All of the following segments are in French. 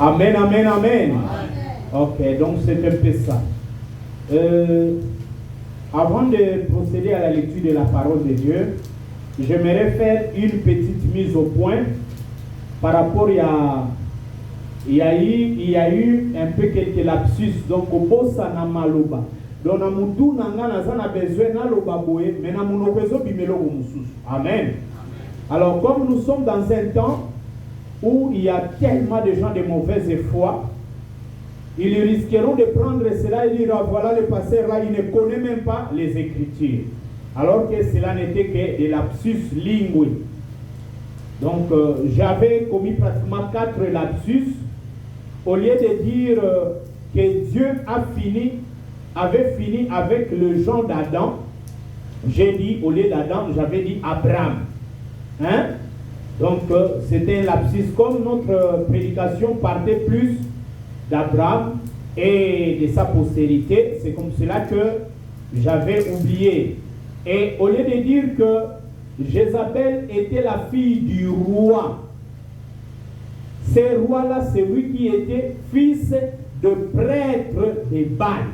Amen, amen, amen. Ok, donc c'est un peu ça. Avant de procéder à la lecture de la parole de Dieu, j'aimerais faire une petite mise au point par rapport il y a eu un peu quelques lapsus. Donc, au bossa na maloba. Donc, na mutu nanga na besoin na loba boye, mais na munokezo bimelo mususu. Amen. Alors, comme nous sommes dans un temps où il y a tellement de gens de mauvaise foi, ils risqueront de prendre cela et dire, voilà le pasteur là, il ne connaît même pas les Écritures. Alors que cela n'était que des lapsus linguistiques. Donc, j'avais commis pratiquement 4 lapsus. Au lieu de dire que Dieu avait fini avec le genre d'Adam, j'ai dit, au lieu d'Adam, j'avais dit Abraham. Hein? Donc, c'était un lapsus. Comme notre prédication partait plus d'Abraham et de sa postérité, c'est comme cela que j'avais oublié. Et au lieu de dire que Jézabel était la fille du roi, ce roi-là, c'est lui qui était fils de prêtre de Baal.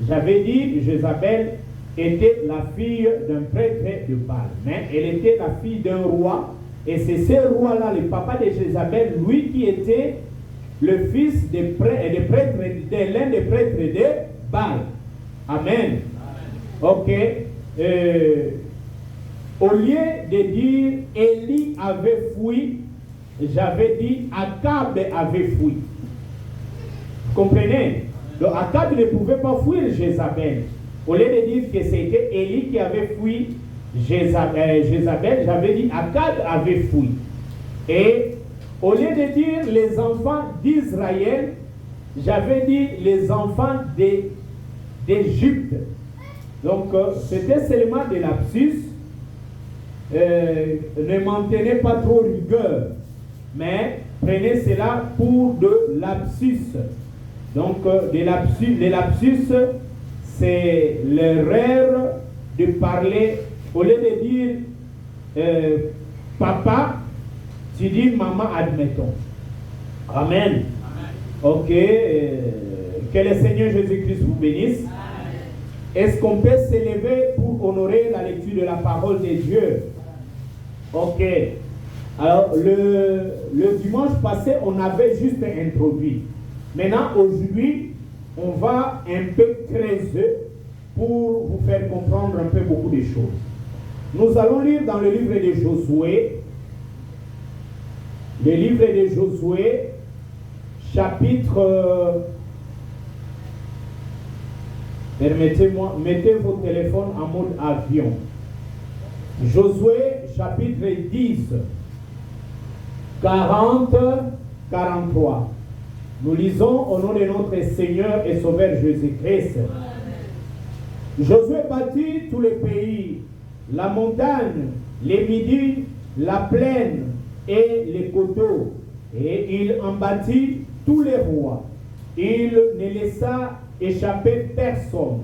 J'avais dit Jézabel était la fille d'un prêtre de Baal, mais elle était la fille d'un roi, et c'est ce roi-là, le papa de Jézabel, lui qui était le fils de l'un des prêtres de Baal. Amen. Ok. Au lieu de dire Élie avait fui, j'avais dit Akab avait fui. Comprenez? Donc Akab ne pouvait pas fuir Jézabel. Au lieu de dire que c'était Élie qui avait fui Jézabel, j'avais dit Akab avait fui. Et au lieu de dire les enfants d'Israël, j'avais dit les enfants d'Égypte. Donc c'était seulement des lapsus. Ne maintenez pas trop rigueur, mais prenez cela pour de lapsus. Donc les lapsus, c'est l'erreur de parler, au lieu de dire papa, tu dis maman, admettons. Amen. Amen. Ok. Que le Seigneur Jésus-Christ vous bénisse. Est-ce qu'on peut s'élever pour honorer la lecture de la parole de Dieu? Ok. Alors, le dimanche passé, on avait juste introduit. Maintenant, aujourd'hui, on va un peu creuser pour vous faire comprendre un peu beaucoup de choses. Nous allons lire dans le livre de Josué, chapitre... Permettez-moi, mettez vos téléphones en mode avion. Josué, chapitre 10, 40, 43. Nous lisons au nom de notre Seigneur et Sauveur Jésus-Christ. Josué bâtit tous les pays, la montagne, les midis, la plaine et les coteaux, et il en bâtit tous les rois. Il ne laissa échapper personne,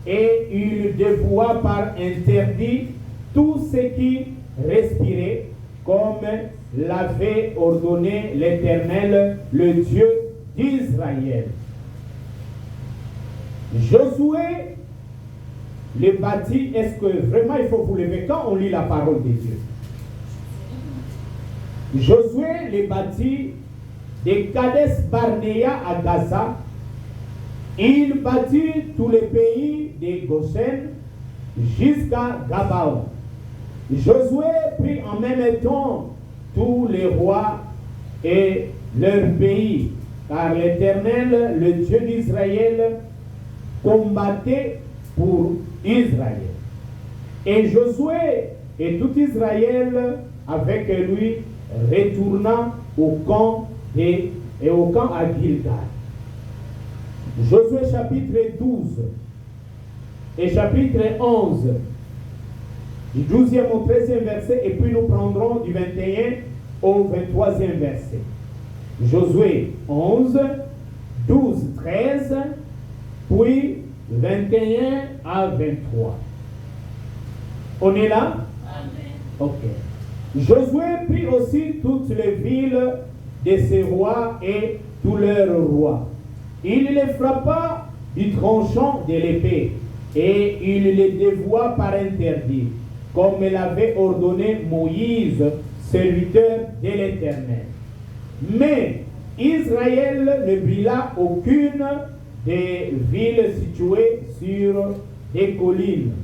et il dévoua par interdit tout ce qui respirait, comme l'avait ordonné l'Éternel, le Dieu d'Israël. Josué le bâtit. Est-ce que vraiment il faut vous lever quand on lit la parole de Dieu? Josué le bâtit de Kades Barnea à Gaza. Il bâtit tous les pays de Goshen jusqu'à Gabaon. Josué prit en même temps tous les rois et leurs pays, car l'Éternel, le Dieu d'Israël, combattait pour Israël. Et Josué et tout Israël avec lui retourna au camp à Gilgal. Josué chapitre 12 et chapitre 11, du 12e au 13e verset, et puis nous prendrons du 21 au 23e verset. Josué 11, 12, 13, puis 21 à 23. On est là? Amen. Ok. Josué prit aussi toutes les villes de ses rois et tous leurs rois. Il les frappa du tranchant de l'épée, et il les dévoua par interdit, comme l'avait ordonné Moïse, serviteur de l'Éternel. Mais Israël ne brilla aucune des villes situées sur des collines,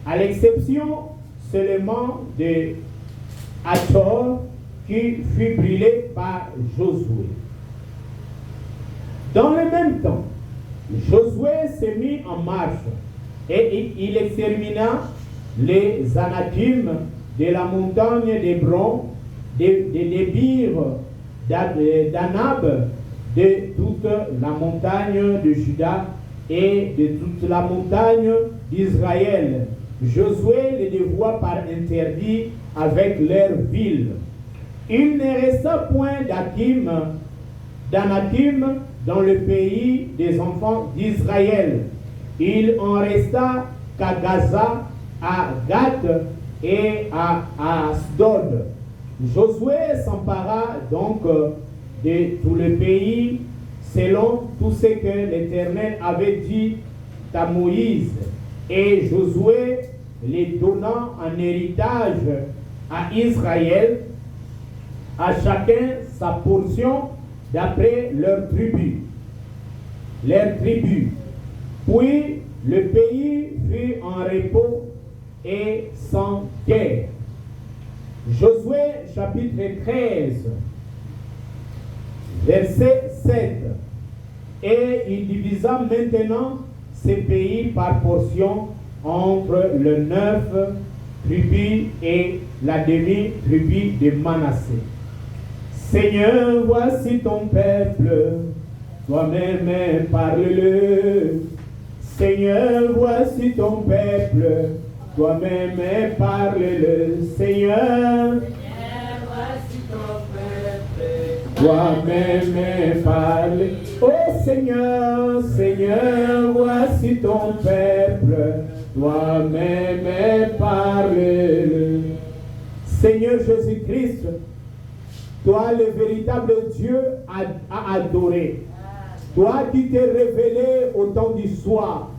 à l'exception seulement de Hathor, qui fut brûlé par Josué. Dans le même temps, Josué se mit en marche et il extermina les Anakim de la montagne d'Hébron, de Débir, d'Anab, de toute la montagne de Juda et de toute la montagne d'Israël. Josué les dévoua par interdit avec leurs villes. Il ne resta point d'Anakim dans le pays des enfants d'Israël. Il en resta qu'à Gaza, à Gath et à Asdod. Josué s'empara donc de tout le pays selon tout ce que l'Éternel avait dit à Moïse. Et Josué les donna en héritage à Israël, à chacun sa portion d'après leur tribu. Puis le pays fut en repos et sans guerre. Josué chapitre 13, verset 7. Et il divisa maintenant ces pays par portion entre le 9 tribus et la demi-tribu de Manassé. Seigneur, voici ton peuple, toi-même parle-le. Seigneur, voici ton peuple, toi-même parle-le. Seigneur, voici ton peuple, toi-même parle. Oh Seigneur, Seigneur, voici ton peuple, toi-même parle-le. Seigneur Jésus-Christ, toi le véritable Dieu à adorer. Toi qui t'es révélé au temps du soir.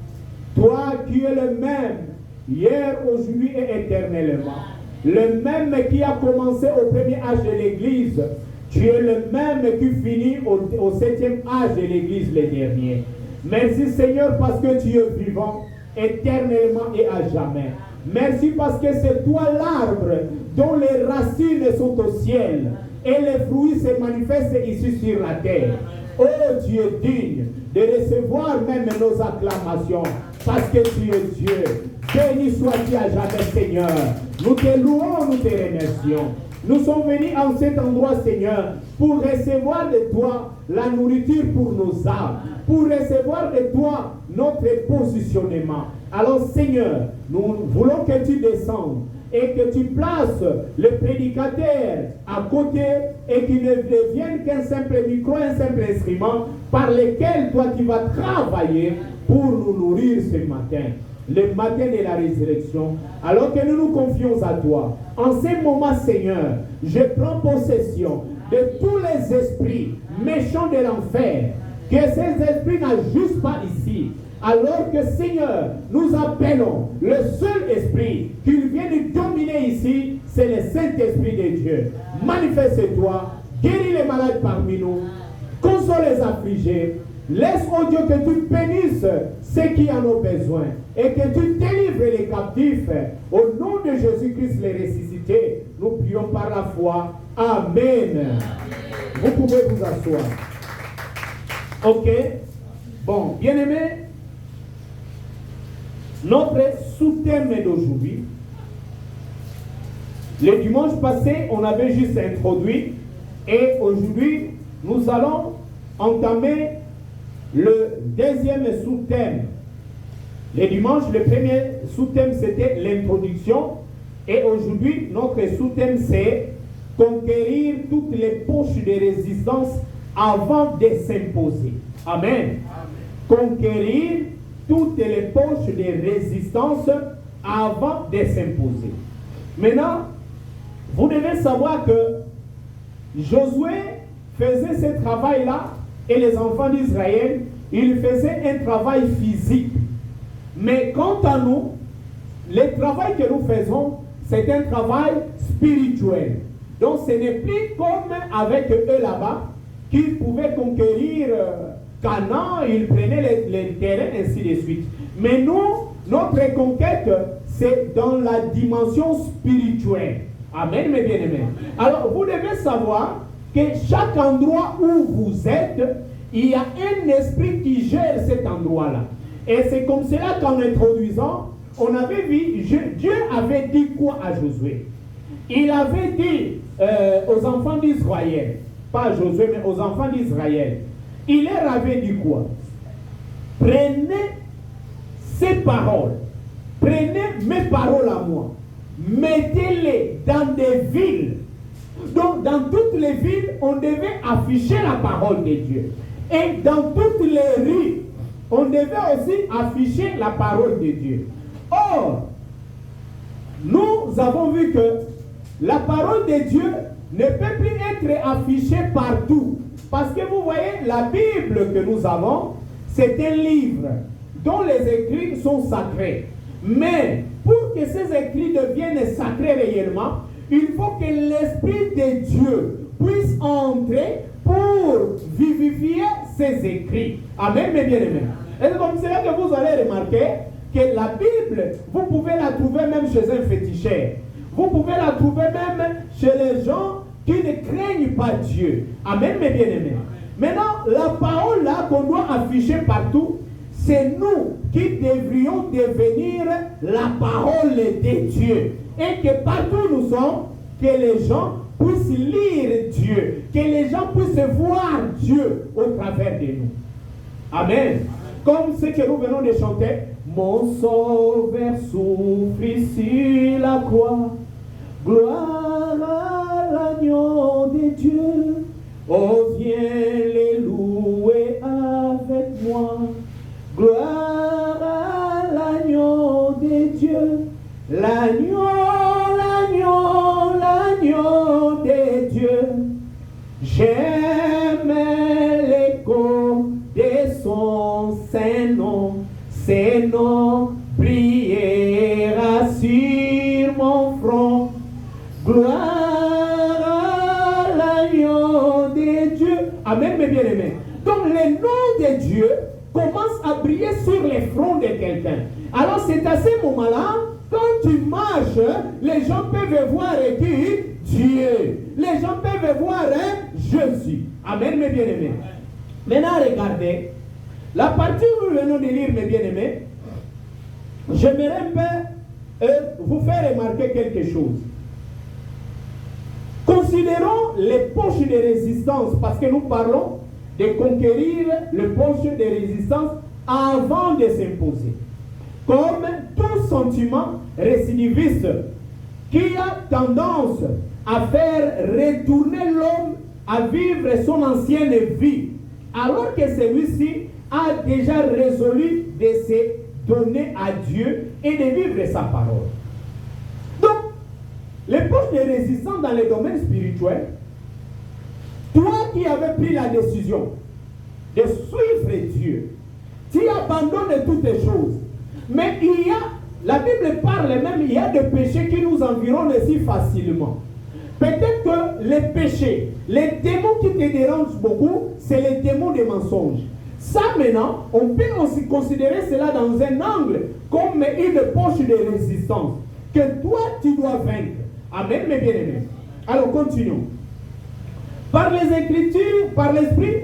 Toi qui es le même, hier, aujourd'hui et éternellement. Le même qui a commencé au premier âge de l'Église. Tu es le même qui finit au 7e âge de l'Église, le dernier. Merci Seigneur parce que tu es vivant éternellement et à jamais. Merci parce que c'est toi l'arbre dont les racines sont au ciel et les fruits se manifestent ici sur la terre. Oh, tu es digne de recevoir même nos acclamations parce que tu es Dieu. Béni sois-tu à jamais, Seigneur. Nous te louons, nous te remercions. Nous sommes venus en cet endroit, Seigneur, pour recevoir de toi la nourriture pour nos âmes, pour recevoir de toi notre positionnement. Alors, Seigneur, nous voulons que tu descendes et que tu places le prédicateur à côté et qu'il ne devienne qu'un simple micro, un simple instrument par lequel toi tu vas travailler pour nous nourrir ce matin, le matin de la résurrection, alors que nous nous confions à toi. En ce moment, Seigneur, je prends possession de tous les esprits méchants de l'enfer, que ces esprits n'ajustent pas ici. Alors que Seigneur, nous appelons le seul esprit qu'il vient de dominer ici, c'est le Saint-Esprit de Dieu. Manifeste-toi, guéris les malades parmi nous, console les affligés, laisse, oh Dieu, que tu bénisses ceux qui en ont besoin et que tu délivres les captifs. Au nom de Jésus-Christ, les ressuscités, nous prions par la foi. Amen. Vous pouvez vous asseoir. Ok. Bon, bien-aimés, notre sous-thème d'aujourd'hui, le dimanche passé, on avait juste introduit, et aujourd'hui, nous allons entamer le deuxième sous-thème. Le dimanche, le premier sous-thème, c'était l'introduction, et aujourd'hui, notre sous-thème, c'est conquérir toutes les poches de résistance avant de s'imposer. Amen. Conquérir toutes les poches de résistance avant de s'imposer. Maintenant, vous devez savoir que Josué faisait ce travail-là et les enfants d'Israël, ils faisaient un travail physique. Mais quant à nous, le travail que nous faisons, c'est un travail spirituel. Donc ce n'est plus comme avec eux là-bas, qu'ils pouvaient conquérir Canaan, ils prenaient les terrains, ainsi de suite. Mais nous, notre conquête, c'est dans la dimension spirituelle. Amen, mes bien-aimés. Alors, vous devez savoir que chaque endroit où vous êtes, il y a un esprit qui gère cet endroit-là. Et c'est comme cela qu'en introduisant, on avait vu, Dieu avait dit quoi à Josué? Il avait dit aux enfants d'Israël, pas à Josué, mais aux enfants d'Israël, il leur avait dit quoi? Prenez ces paroles, prenez mes paroles à moi, mettez-les dans des villes. Donc, dans toutes les villes, on devait afficher la parole de Dieu. Et dans toutes les rues, on devait aussi afficher la parole de Dieu. Or, nous avons vu que la parole de Dieu ne peut plus être affichée partout. Parce que vous voyez, la Bible que nous avons, c'est un livre dont les écrits sont sacrés. Mais pour que ces écrits deviennent sacrés réellement, il faut que l'Esprit de Dieu puisse entrer pour vivifier ces écrits. Amen, mes bien-aimés. Et c'est comme cela que vous allez remarquer que la Bible, vous pouvez la trouver même chez un féticheur. Vous pouvez la trouver même chez les gens qui ne craignent pas Dieu. Amen, mes bien-aimés. Maintenant, la parole là qu'on doit afficher partout, c'est nous qui devrions devenir la parole de Dieu. Et que partout nous sommes, que les gens puissent lire Dieu, que les gens puissent voir Dieu au travers de nous. Amen. Comme ce que nous venons de chanter, mon sauveur souffre sur la croix, gloire à l'agneau de Dieu, oh viens les louer avec moi, gloire à l'agneau de Dieu, l'agneau, l'agneau, l'agneau de Dieu, j'aime l'écho de son Saint-Nom, ses noms brillera sur mon front. Gloire à l'agneau de Dieu. Amen, mes bien-aimés. Donc, le nom de Dieu commence à briller sur les fronts de quelqu'un. Alors, c'est à ce moment-là, quand tu marches, les gens peuvent voir qui? Dieu. Les gens peuvent voir Jésus. Amen, mes bien-aimés. Maintenant, regardez. La partie où nous venons de lire, mes bien-aimés, j'aimerais un peu vous faire remarquer quelque chose. Considérons les poches de résistance, parce que nous parlons de conquérir les poches de résistance avant de s'imposer. Comme tout sentiment récidiviste qui a tendance à faire retourner l'homme à vivre son ancienne vie, alors que celui-ci a déjà résolu de se donner à Dieu et de vivre sa parole. Donc, les poches de résistance dans le domaine spirituel, toi qui avais pris la décision de suivre Dieu, tu abandonnes toutes les choses. Mais il y a, la Bible parle même, il y a des péchés qui nous environnent si facilement. Peut-être que les péchés, les démons qui te dérangent beaucoup, c'est les démons des mensonges. Ça maintenant, on peut aussi considérer cela dans un angle comme une poche de résistance que toi tu dois vaincre. Amen, mes bien-aimés. Alors continuons. Par les Écritures, par l'Esprit,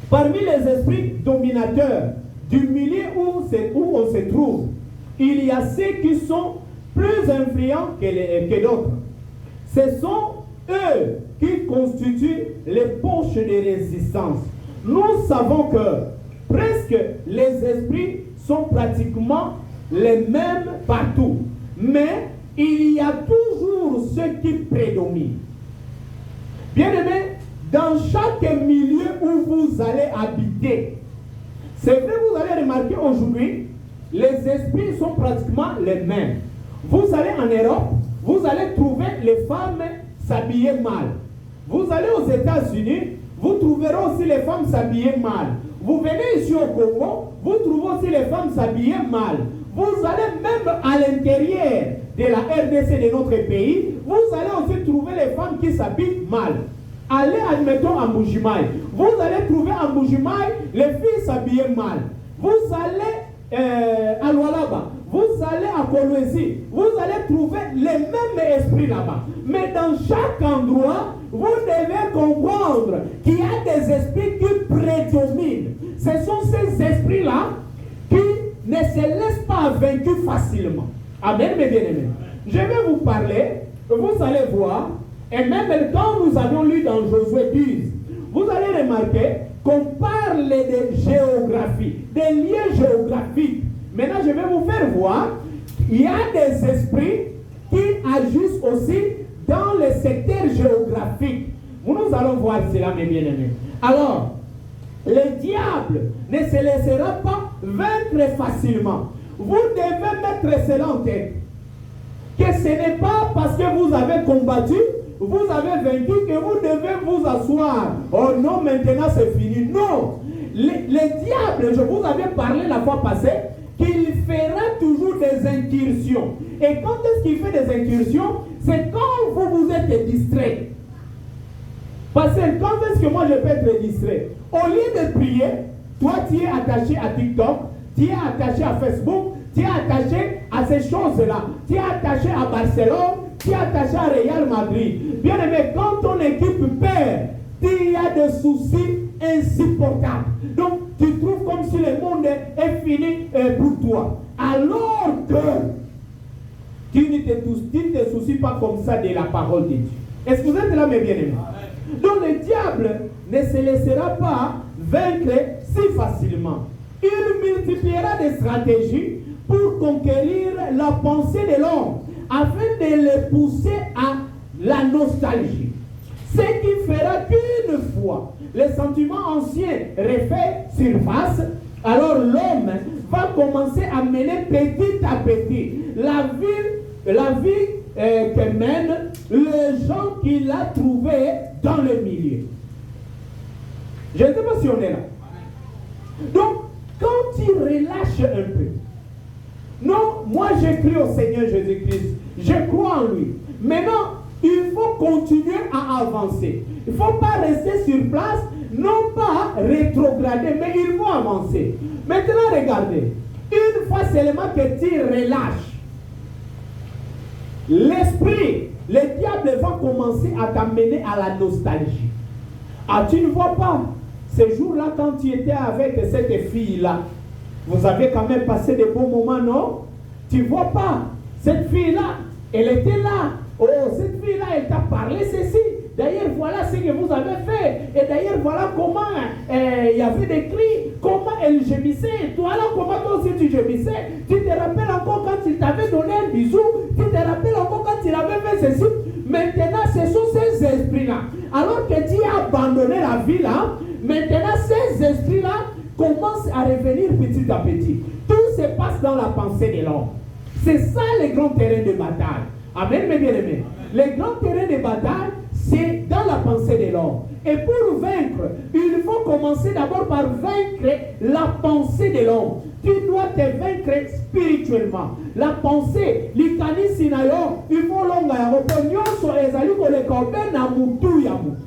parmi les esprits dominateurs du milieu où on se trouve, il y a ceux qui sont plus influents que d'autres. Ce sont eux qui constituent les poches de résistance. Nous savons que presque les esprits sont pratiquement les mêmes partout. Mais il y a toujours ceux qui prédominent. Bien aimé, dans chaque milieu où vous allez habiter, c'est vrai, vous allez remarquer aujourd'hui, les esprits sont pratiquement les mêmes. Vous allez en Europe, vous allez trouver les femmes s'habiller mal. Vous allez aux États-Unis, vous trouvez trouverez aussi les femmes s'habiller mal. Vous venez ici au Congo, vous trouvez aussi les femmes s'habiller mal. Vous allez même à l'intérieur de la RDC de notre pays, vous allez aussi trouver les femmes qui s'habillent mal. Allez, admettons, à Mbujimaï. Vous allez trouver à Mbujimaï les filles s'habiller mal. Vous allez à Lualaba, vous allez à Kolwezi, vous allez trouver les mêmes esprits là-bas. Mais dans chaque endroit, vous devez comprendre qu'il y a des esprits qui prédominent. Ce sont ces esprits-là qui ne se laissent pas vaincus facilement. Amen, mes bien-aimés. Je vais vous parler, vous allez voir, et même quand nous avions lu dans Josué 10, vous allez remarquer qu'on parle de géographie, des liens géographiques. Maintenant, je vais vous faire voir, il y a des esprits qui agissent aussi dans le secteur géographique. Nous allons voir cela, mes bien-aimés. Alors, le diable ne se laissera pas vaincre facilement. Vous devez mettre cela en tête. Que ce n'est pas parce que vous avez combattu, vous avez vaincu, que vous devez vous asseoir. Oh non, maintenant c'est fini. Non. Le diable, je vous avais parlé la fois passée, qu'il fera toujours des incursions. Et quand est-ce qu'il fait des incursions? C'est quand vous êtes distrait. Parce que quand est-ce que moi je peux être distrait? Au lieu de prier, toi tu es attaché à TikTok, tu es attaché à Facebook, tu es attaché à ces choses-là, tu es attaché à Barcelone, tu es attaché à Real Madrid. Bien aimé, quand ton équipe perd, il y a des soucis insupportables. Donc tu trouves comme si le monde est fini pour toi. Alors que tu ne te soucies pas comme ça de la parole de Dieu. Est-ce que vous êtes là, mes bien-aimés? Donc le diable ne se laissera pas vaincre si facilement. Il multipliera des stratégies pour conquérir la pensée de l'homme, afin de le pousser à la nostalgie. Ce qui fera qu'une fois les sentiments anciens refait surface, alors l'homme va commencer à mener petit à petit la vie que mènent les gens qu'il a trouvés dans le milieu. Je ne sais pas si on est là. Donc, quand il relâche un peu, non, moi j'ai cru au Seigneur Jésus-Christ, je crois en lui. Maintenant, il faut continuer à avancer. Il ne faut pas rester sur place, non pas rétrograder, mais il faut avancer. Maintenant, regardez, une fois seulement que tu relâches, l'esprit, le diable va commencer à t'amener à la nostalgie. Ah, tu ne vois pas, ce jour-là, quand tu étais avec cette fille-là, vous avez quand même passé de bons moments, non? Tu ne vois pas, cette fille-là, elle était là. Oh, cette fille-là, elle t'a parlé ceci. D'ailleurs, voilà ce que vous avez fait. Et d'ailleurs, voilà comment il y avait des cris, comment elle gémissait. Voilà comment toi aussi tu gémissais. Tu te rappelles encore quand il t'avait donné un bisou. Tu te rappelles encore quand il avait fait ceci. Maintenant, ce sont ces esprits-là. Alors que tu as abandonné la vie là, maintenant ces esprits-là commencent à revenir petit à petit. Tout se passe dans la pensée de l'homme. C'est ça le grand terrain de bataille. Amen, mes bien-aimés. Le grand terrain de bataille, c'est dans la pensée de l'homme. Et pour vaincre, il faut commencer d'abord par vaincre la pensée de l'homme. Tu dois te vaincre spirituellement. La pensée, l'ikani sinayo, il faut longa ya nyonso ezali koleka na mutu ya mutu.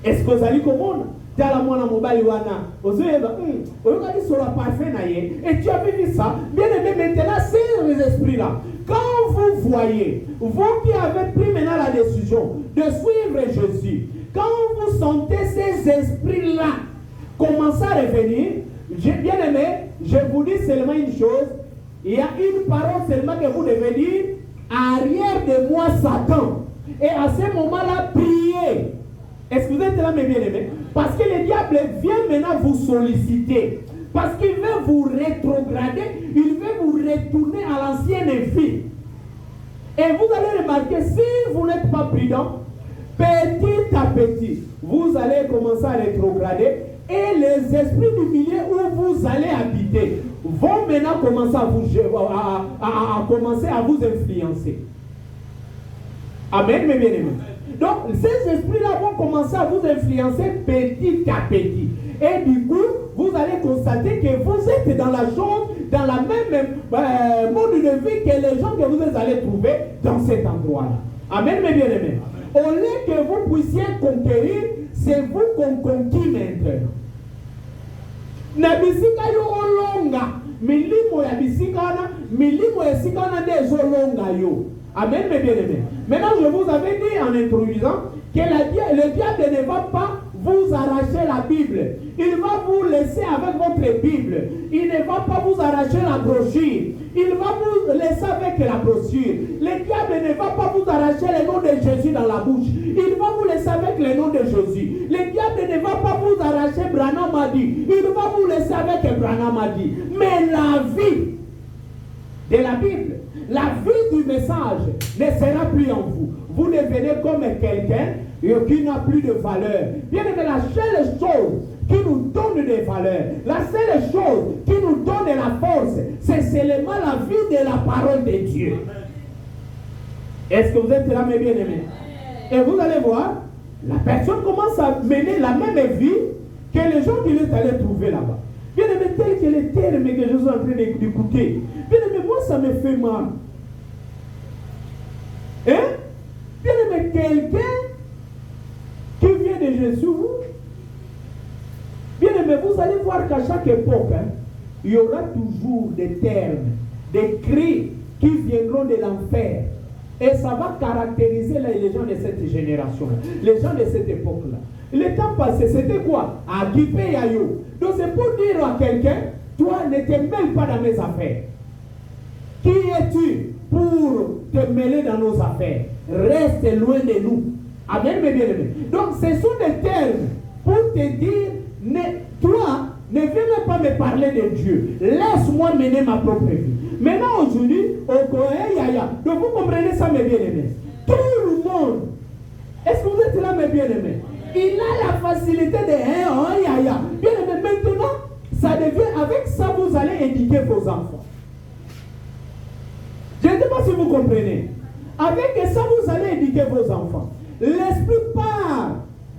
Est-ce que vous allez comprendre? Tala mwana mobali wana ozoyeba oyokaki sur la parfait na ye. Et tu as vu ça? Bien aimé, maintenant c'est les esprits là. Quand vous voyez, vous qui avez pris maintenant la décision de suivre Jésus, quand vous sentez ces esprits-là commencer à revenir, bien aimé, je vous dis seulement une chose, il y a une parole seulement que vous devez dire, arrière de moi Satan. Et à ce moment-là, priez. Est-ce que vous êtes là, mes bien-aimés? Parce que le diable vient maintenant vous solliciter. Parce qu'il veut vous rétrograder, il veut vous retourner à l'ancienne vie. Et vous allez remarquer, si vous n'êtes pas prudent, petit à petit, vous allez commencer à rétrograder et les esprits du milieu où vous allez habiter vont maintenant commencer à commencer à vous influencer. Amen, mes bien-aimés. Donc, ces esprits-là vont commencer à vous influencer petit à petit. Et du coup, vous allez constater que vous êtes dans la chose, dans la même mode de vie que les gens que vous allez trouver dans cet endroit-là. Amen, mes bien-aimés. Au lieu que vous puissiez conquérir, c'est vous qu'on conquit maintenant. Nabisika yo olonga, milimo ya bisikana, milimo ya sikana des olonga yo. Amen, mes bien-aimés. Maintenant, je vous avais dit en introduisant que le diable ne va pas vous arracher la Bible. Il va vous laisser avec votre Bible. Il ne va pas vous arracher la brochure. Il va vous laisser avec la brochure. Le diable ne va pas vous arracher le nom de Jésus dans la bouche. Il va vous laisser avec le nom de Jésus. Le diable ne va pas vous arracher Branham a dit. Il va vous laisser avec Branham a dit. Mais la vie de la Bible, la vie du message ne sera plus en vous. Vous devenez comme quelqu'un qui n'a plus de valeur. Bien aimé, la seule chose qui nous donne des valeurs, la seule chose qui nous donne de la force, c'est seulement la vie de la parole de Dieu. Est-ce que vous êtes là, mes bien-aimés? Et vous allez voir, la personne commence à mener la même vie que les gens qu'il est allé trouver là-bas. Bien aimé, tel que les termes que je suis en train d'écouter, bien aimé, moi ça me fait mal. Hein? Bien aimé, quelqu'un qui vient de Jésus, bien aimé, vous allez voir qu'à chaque époque, il y aura toujours des termes, des cris qui viendront de l'enfer. Et ça va caractériser les gens de cette génération-là, les gens de cette époque-là. Le temps passé, c'était quoi? Agipé Yayo. Donc c'est pour dire à quelqu'un, toi ne te mêles pas dans mes affaires. Qui es-tu pour te mêler dans nos affaires? Reste loin de nous. Amen, mes bien-aimés. Donc ce sont des termes pour te dire, toi, ne viens même pas me parler de Dieu. Laisse-moi mener ma propre vie. Maintenant, aujourd'hui, au Coréen, Yaya. Donc vous comprenez ça, mes bien-aimés. Tout le monde, est-ce que vous êtes là, mes bien-aimés? Il a la facilité de Yaya. Bien-aimés, maintenant, ça devient, avec ça, vous allez éduquer vos enfants. Je ne sais pas si vous comprenez. Avec ça, vous allez éduquer vos enfants. L'esprit part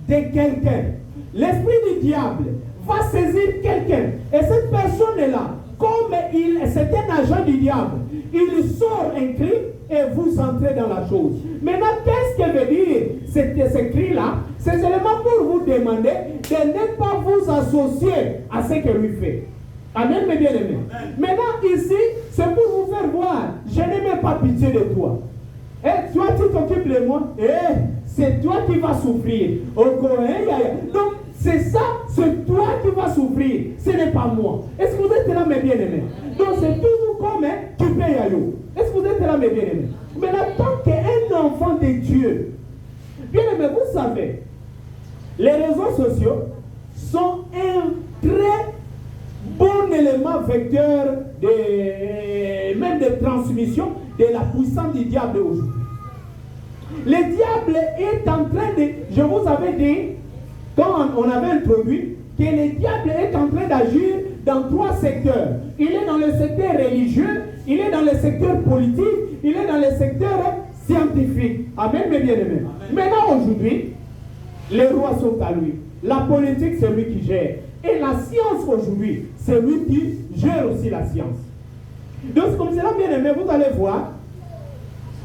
de quelqu'un. L'esprit du diable va saisir quelqu'un. Et cette personne-là, comme c'est un agent du diable, il sort un cri et vous entrez dans la chose. Maintenant, qu'est-ce que veut dire ce cri-là? C'est seulement pour vous demander de ne pas vous associer à ce que lui fait. Amen, mes bien-aimés. Maintenant, ici, c'est pour vous faire voir, je n'ai même pas pitié de toi. Et toi, tu t'occupes de moi. C'est toi qui vas souffrir. Donc, c'est ça, c'est toi qui vas souffrir. Ce n'est pas moi. Est-ce que vous êtes là, mes bien-aimés? Donc, c'est toujours comme tu payes à l'eau. Est-ce que vous êtes là, mes bien-aimés? Mais tant qu'un enfant de Dieu, bien-aimés, vous savez, les réseaux sociaux sont un très bon élément vecteur même de transmission de la puissance du diable aujourd'hui. Le diable est en train de, je vous avais dit, quand on avait introduit, que le diable est en train d'agir dans 3 secteurs. Il est dans le secteur religieux, il est dans le secteur politique, il est dans le secteur scientifique. Amen, mes bien-aimés. Maintenant, aujourd'hui, les rois sont à lui. La politique, c'est lui qui gère. Et la science, aujourd'hui, c'est lui qui gère aussi la science. Donc, comme cela, bien-aimés, vous allez voir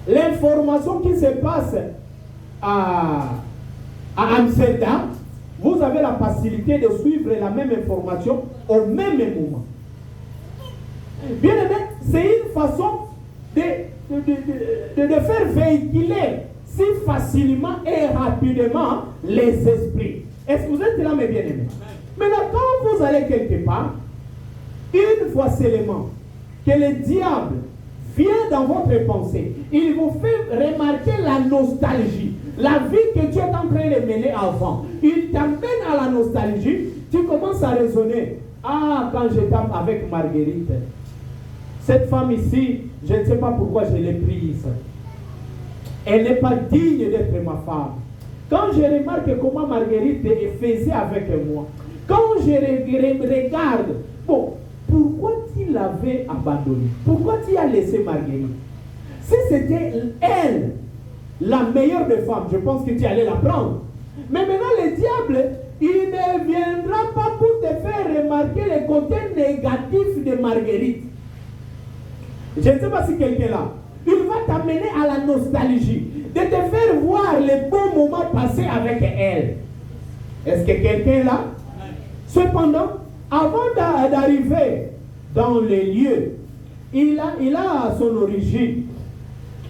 l'information qui se passe à Amsterdam. Vous avez la facilité de suivre la même information au même moment. Bien aimé, c'est une façon de faire véhiculer si facilement et rapidement les esprits. Est-ce que vous êtes là, mes bien-aimés? Maintenant, quand vous allez quelque part, une fois seulement que le diable vient dans votre pensée, il vous fait remarquer la nostalgie. La vie que tu es en train de mener avant, il t'amène à la nostalgie. Tu commences à raisonner. Ah, quand j'étais avec Marguerite, cette femme ici, je ne sais pas pourquoi je l'ai prise. Elle n'est pas digne d'être ma femme. Quand je remarque comment Marguerite faisait avec moi, quand je regarde, bon, pourquoi tu l'avais abandonnée? Pourquoi tu as laissé Marguerite? Si c'était elle la meilleure des femmes. Je pense que tu allais la prendre. Mais maintenant, le diable, il ne viendra pas pour te faire remarquer les côtés négatifs de Marguerite. Je ne sais pas si quelqu'un là. Il va t'amener à la nostalgie, de te faire voir les bons moments passés avec elle. Est-ce que quelqu'un est là? Cependant, avant d'arriver dans les lieux, il a son origine.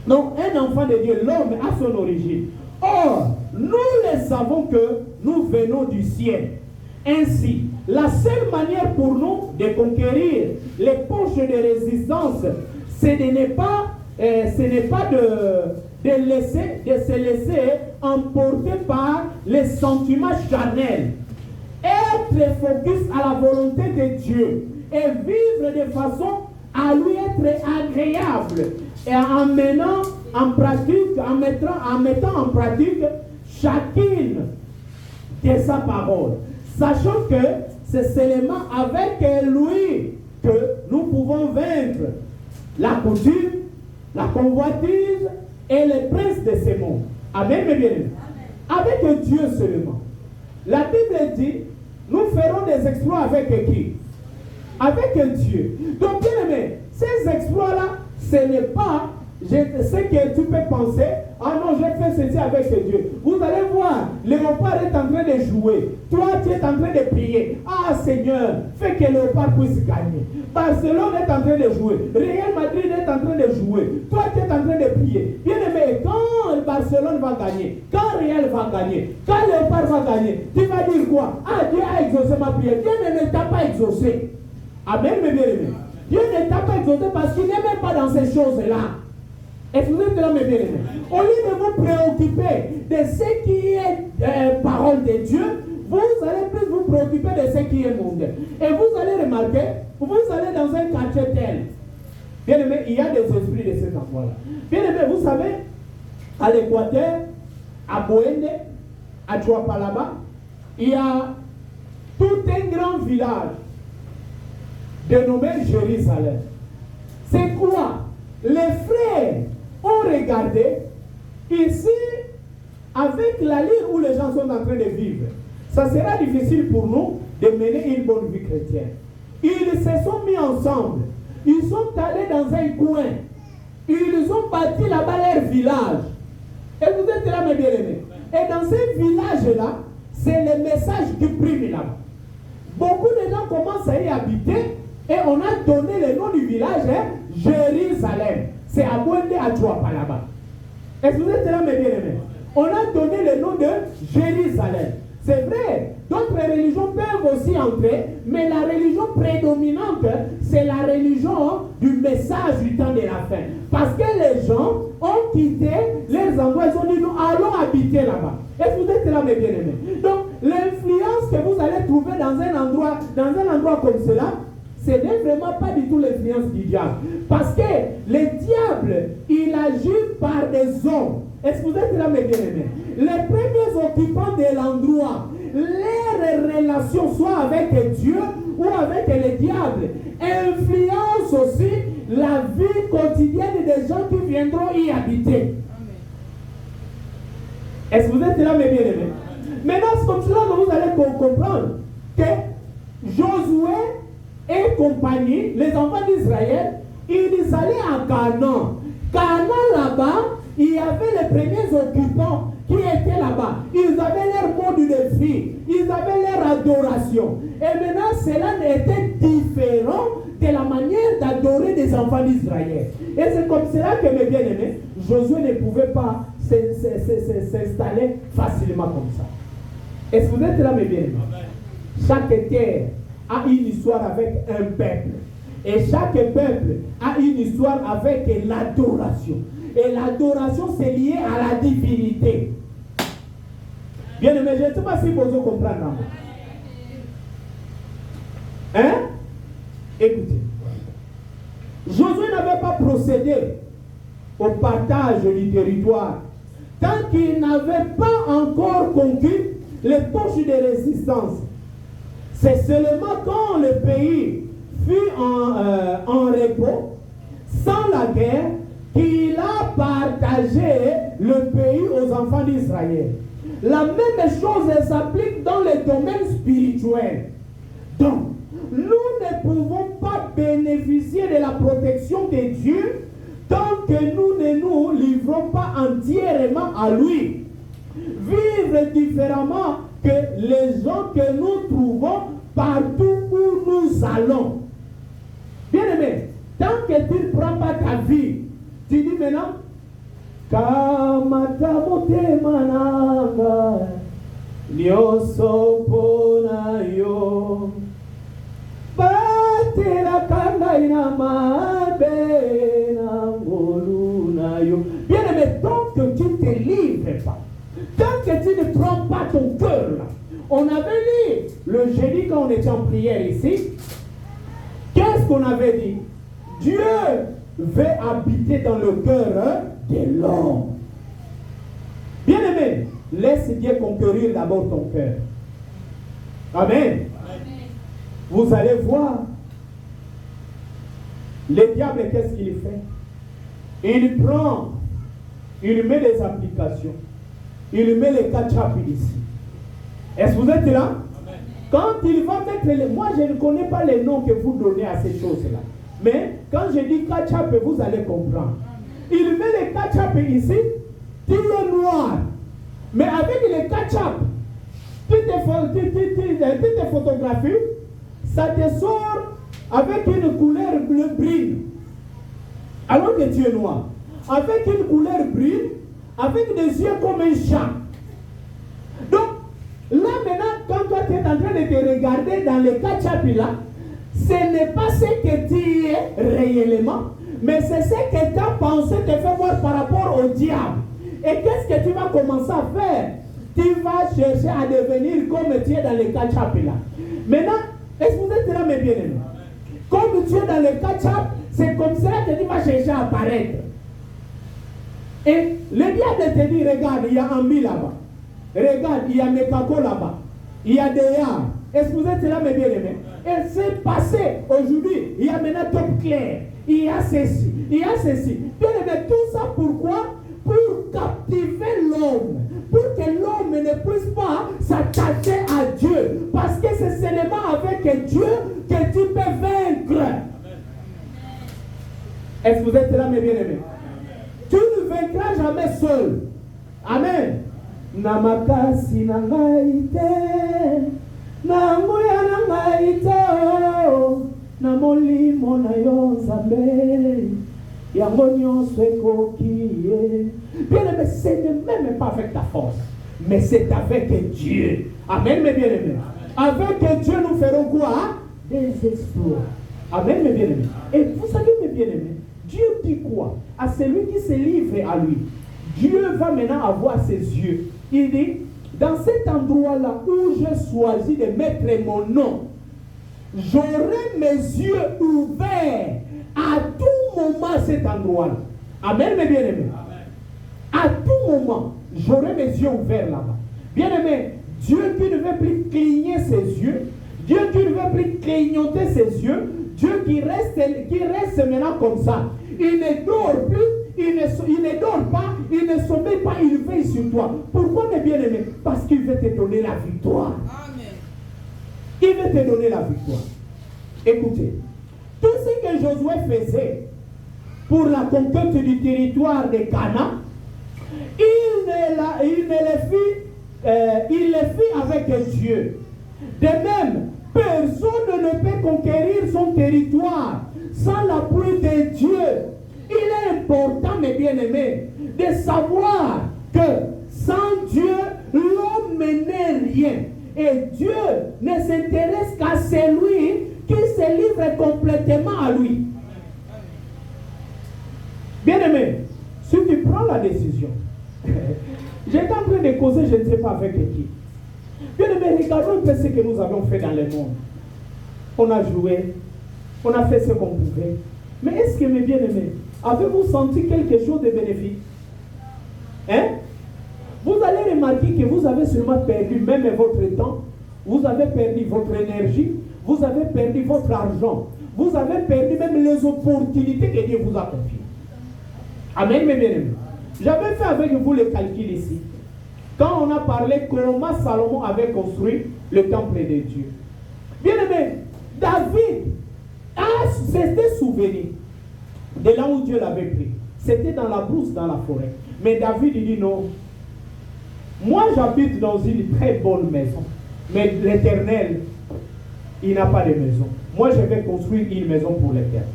Donc, un enfant de Dieu, l'homme a son origine. Or, nous le savons que nous venons du ciel. Ainsi, la seule manière pour nous de conquérir les poches de résistance, ce n'est pas de se laisser emporter par les sentiments charnels. Être focus à la volonté de Dieu et vivre de façon à lui être agréable et en mettant en pratique chacune de sa parole, sachant que c'est seulement avec lui que nous pouvons vaincre la coutume, la convoitise et les princes de ce monde. Amen, mes bien-aimés. Avec Dieu seulement. La Bible dit, nous ferons des exploits avec qui? Avec Dieu. Donc, bien aimé, ces exploits-là, ce n'est pas ce que tu peux penser, ah non, j'ai fait ceci avec Dieu. Vous allez voir, Léopard est en train de jouer. Toi, tu es en train de prier. Ah Seigneur, fais que Léopard puisse gagner. Barcelone est en train de jouer. Real Madrid est en train de jouer. Toi, tu es en train de prier. Bien aimé, quand Barcelone va gagner, quand Real va gagner, quand Léopard va gagner, tu vas dire quoi? Ah, Dieu a exaucé ma prière. Dieu ne t'a pas exaucé. Amen, mes bien-aimés. Dieu ne t'a pas exaucé parce qu'il n'est même pas dans ces choses-là. Est-ce que vous êtes là, mes bien-aimés? Au lieu de vous préoccuper de ce qui est parole de Dieu, vous allez plus vous préoccuper de ce qui est monde. Et vous allez remarquer, vous allez dans un quartier tel. Bien-aimés, il y a des esprits de cet endroit-là. Bien-aimés, vous savez, à l'Équateur, à Boende, à Chuapalaba, il y a tout un grand village dénommé Jérusalem. C'est quoi? Les frères ont regardé ici avec la ligne où les gens sont en train de vivre. Ça sera difficile pour nous de mener une bonne vie chrétienne. Ils se sont mis ensemble. Ils sont allés dans un coin. Ils ont bâti là-bas leur village. Et vous êtes là, mes bien-aimés. Et dans ce village-là, c'est le message qui prime là-bas. Beaucoup de gens commencent à y habiter. Et on a donné le nom du village, Jérusalem. C'est à Boende, à Chuapalaba. Est-ce que vous êtes là, mes bien-aimés? On a donné le nom de Jérusalem. C'est vrai, d'autres religions peuvent aussi entrer, mais la religion prédominante, c'est la religion du message du temps de la fin. Parce que les gens ont quitté leurs endroits, ils ont dit, nous allons habiter là-bas. Est-ce que vous êtes là, mes bien-aimés? Donc, l'influence que vous allez trouver dans un endroit comme cela, ce n'est vraiment pas du tout l'influence du diable. Parce que le diable, il agit par des hommes. Est-ce que vous êtes là, mes bien-aimés? Les premiers occupants de l'endroit, leurs relations, soit avec Dieu ou avec le diable, influencent aussi la vie quotidienne des gens qui viendront y habiter. Est-ce que vous êtes là, mes bien-aimés? Maintenant, c'est comme cela que vous allez comprendre que Josué et compagnie, les enfants d'Israël, ils allaient à Canaan. Canaan là-bas, il y avait les premiers occupants qui étaient là-bas. Ils avaient leur mode de vie, ils avaient leur adoration. Et maintenant, cela était différent de la manière d'adorer des enfants d'Israël. Et c'est comme cela que, mes bien-aimés, Josué ne pouvait pas s'installer facilement comme ça. Est-ce que vous êtes là, mes bien-aimés? Chaque terre a une histoire avec un peuple. Et chaque peuple a une histoire avec l'adoration. Et l'adoration, c'est lié à la divinité. Bien aimé, je ne sais pas si vous comprenez. Hein? Écoutez. Josué n'avait pas procédé au partage du territoire tant qu'il n'avait pas encore conquis les poches de résistance. C'est seulement quand le pays fut en repos, sans la guerre, qu'il a partagé le pays aux enfants d'Israël. La même chose s'applique dans les domaines spirituels. Donc, nous ne pouvons pas bénéficier de la protection de Dieu tant que nous ne nous livrons pas entièrement à lui. Vivre différemment que les gens que nous trouvons partout où nous allons. Bien-aimé, tant que tu ne prends pas ta vie, tu dis maintenant, Kamata motema nanga nyoso pona yo batela kanda ina mabe na ngolu na yo. Bien-aimé, tant que tu ne te livres pas, tant que tu ne prends pas ton cœur là. On avait lu le jeudi quand on était en prière ici. Qu'est-ce qu'on avait dit? Dieu veut habiter dans le cœur de l'homme. Bien-aimé, laisse Dieu conquérir d'abord ton cœur. Amen. Amen. Vous allez voir. Le diable, qu'est-ce qu'il fait? Il prend, il met des applications, il met les catch-up ici. Est-ce que vous êtes là? Amen. Quand il va mettre les... Moi, je ne connais pas les noms que vous donnez à ces choses-là. Mais quand je dis catch-up, vous allez comprendre. Il met les catch-up ici, tu es noir. Mais avec les catch-up, toutes tes photographies, ça te sort avec une couleur bleu brune. Alors que tu es noir. Avec une couleur brune, avec des yeux comme un chat. Donc, là maintenant, quand toi tu es en train de te regarder dans les catch-up là, ce n'est pas ce que tu es réellement, mais c'est ce que ta pensée te fait voir par rapport au diable. Et qu'est-ce que tu vas commencer à faire? Tu vas chercher à devenir comme tu es dans les catch-up là. Maintenant, est-ce que vous êtes là, mes bien-aimés? Comme tu es dans les catch-up, c'est comme ça que tu vas chercher à apparaître. Et le diable te dit, regarde, il y a Ambi là-bas. Regarde, il y a Mekako là-bas. Il y a Deyar. Est-ce que vous êtes là, mes bien-aimés? Et c'est passé aujourd'hui. Il y a maintenant Top Clair. Il y a ceci. Il y a ceci. Bien-aimés, tout ça pourquoi? Pour captiver l'homme. Pour que l'homme ne puisse pas s'attacher à Dieu. Parce que c'est seulement avec Dieu que tu peux vaincre. Est-ce que vous êtes là, mes bien-aimés? Tu ne vaincras jamais seul. Amen. Namakasi nangaite, namuya nangaite, namolimo na yonzambe, yango nyonso ekokie. Bien-aimé, ce n'est même pas avec ta force, mais c'est avec Dieu. Amen, mes bien-aimés. Avec Dieu, nous ferons quoi? Des exploits. Amen, mes bien-aimés. Et vous savez, mes bien-aimés, Dieu dit quoi? À celui qui se livre à lui. Dieu va maintenant avoir ses yeux. Il dit, dans cet endroit-là où j'ai choisi de mettre mon nom, j'aurai mes yeux ouverts à tout moment à cet endroit-là. Amen, mes bien-aimés. À tout moment, j'aurai mes yeux ouverts là-bas. Bien-aimés, Dieu qui ne veut plus cligner ses yeux, Dieu qui ne veut plus clignoter ses yeux, Dieu qui reste maintenant comme ça. Il ne dort plus. Il ne dort pas, il ne sommeille pas, il veille sur toi. Pourquoi, mes bien-aimés? Parce qu'il veut te donner la victoire. Amen. Il veut te donner la victoire. Écoutez, tout ce que Josué faisait pour la conquête du territoire de Canaan, il le fit avec Dieu. De même, personne ne peut conquérir son territoire sans l'appui de Dieu. Il est important, mes bien-aimés, de savoir que sans Dieu, l'homme n'est rien. Et Dieu ne s'intéresse qu'à celui qui se livre complètement à lui. Bien-aimé, si tu prends la décision, j'étais en train de causer, je ne sais pas avec qui. Bien-aimé, regardons un peu ce que nous avons fait dans le monde. On a joué, on a fait ce qu'on pouvait. Mais est-ce que, mes bien-aimés, avez-vous senti quelque chose de bénéfique? Hein? Vous allez remarquer que vous avez seulement perdu même votre temps, vous avez perdu votre énergie, vous avez perdu votre argent, vous avez perdu même les opportunités que Dieu vous a confiées. Amen, mes bien-aimés. J'avais fait avec vous le calcul ici. Quand on a parlé comment Salomon avait construit le temple de Dieu. Bien-aimé, David s'était souvenu de là où Dieu l'avait pris. C'était dans la brousse, dans la forêt. Mais David, il dit non. Moi, j'habite dans une très bonne maison. Mais l'Éternel, il n'a pas de maison. Moi, je vais construire une maison pour l'Éternel.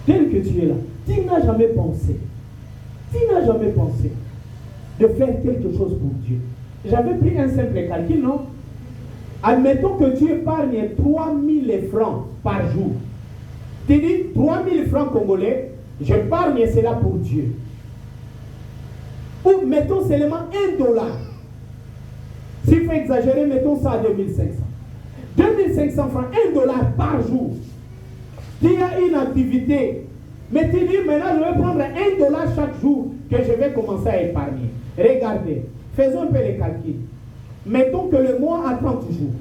Tel que tu es là, tu n'as jamais pensé de faire quelque chose pour Dieu. J'avais pris un simple calcul, non? Admettons que tu épargnes 3000 francs par jour. Tu dis 3000 francs congolais, j'épargne cela pour Dieu. Ou mettons seulement $1. S'il faut exagérer, mettons ça à 2500. 2500 francs, $1 par jour. Tu as une activité, mais tu dis maintenant je vais prendre $1 chaque jour que je vais commencer à épargner. Regardez, faisons un peu les calculs. Mettons que le mois a 30 jours.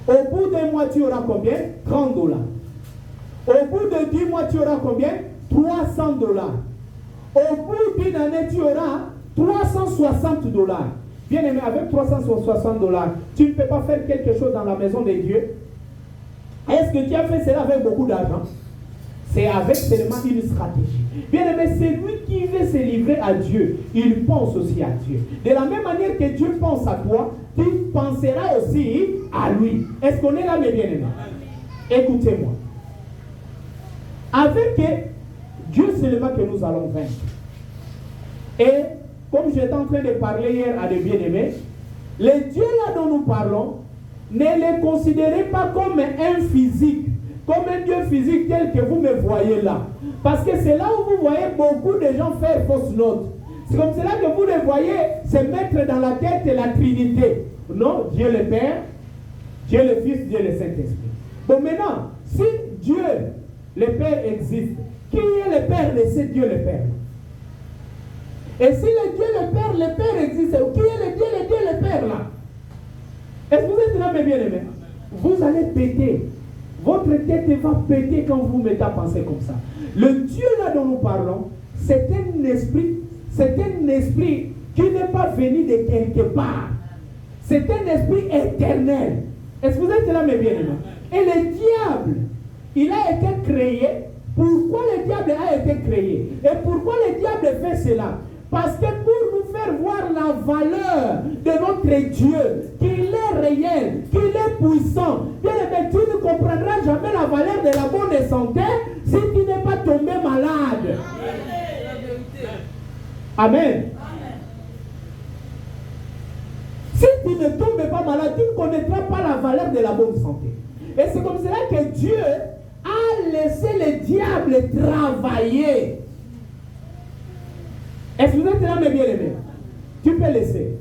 Au bout d'un mois, tu auras combien? $30. Au bout de 10 mois, tu auras combien? $300. Au bout d'une année, tu auras $360. Bien aimé, avec $360, tu ne peux pas faire quelque chose dans la maison de Dieu. Est-ce que tu as fait cela avec beaucoup d'argent? C'est avec seulement une stratégie. Bien aimé, c'est lui qui veut se livrer à Dieu. Il pense aussi à Dieu. De la même manière que Dieu pense à toi, tu penseras aussi à lui. Est-ce qu'on est là, mes bien-aimés? Écoutez-moi. Avec Dieu seulement que nous allons vaincre. Et comme j'étais en train de parler hier à des bien-aimés, les dieux là dont nous parlons, ne les considérez pas comme un physique, comme un Dieu physique tel que vous me voyez là. Parce que c'est là où vous voyez beaucoup de gens faire fausse note. C'est comme cela que vous les voyez se mettre dans la tête de la Trinité. Non, Dieu le Père, Dieu le Fils, Dieu le Saint-Esprit. Bon, maintenant, si Dieu le Père existe, qui est le Père de ce Dieu le Père? Et si le Dieu le Père existe, qui est le Dieu le Père là? Est-ce que vous êtes là, mes bien-aimés? Vous allez péter. Votre tête va péter quand vous mettez à penser comme ça. Le Dieu là dont nous parlons, c'est un esprit qui n'est pas venu de quelque part. C'est un esprit éternel. Est-ce que vous êtes là, mes bien-aimés? Et le diable, il a été créé. Pourquoi le diable a été créé? Et pourquoi le diable fait cela? Parce que pour nous faire voir la valeur de notre Dieu, qu'il est réel, qu'il est puissant, bien aimé, tu ne comprendras jamais la valeur de la bonne santé si tu n'es pas tombé malade. Amen. Si tu ne tombes pas malade, tu ne connaîtras pas la valeur de la bonne santé. Et c'est comme cela que Dieu a laissé le diable travailler. Est-ce que vous êtes là, mes bien-aimés? Tu peux laisser.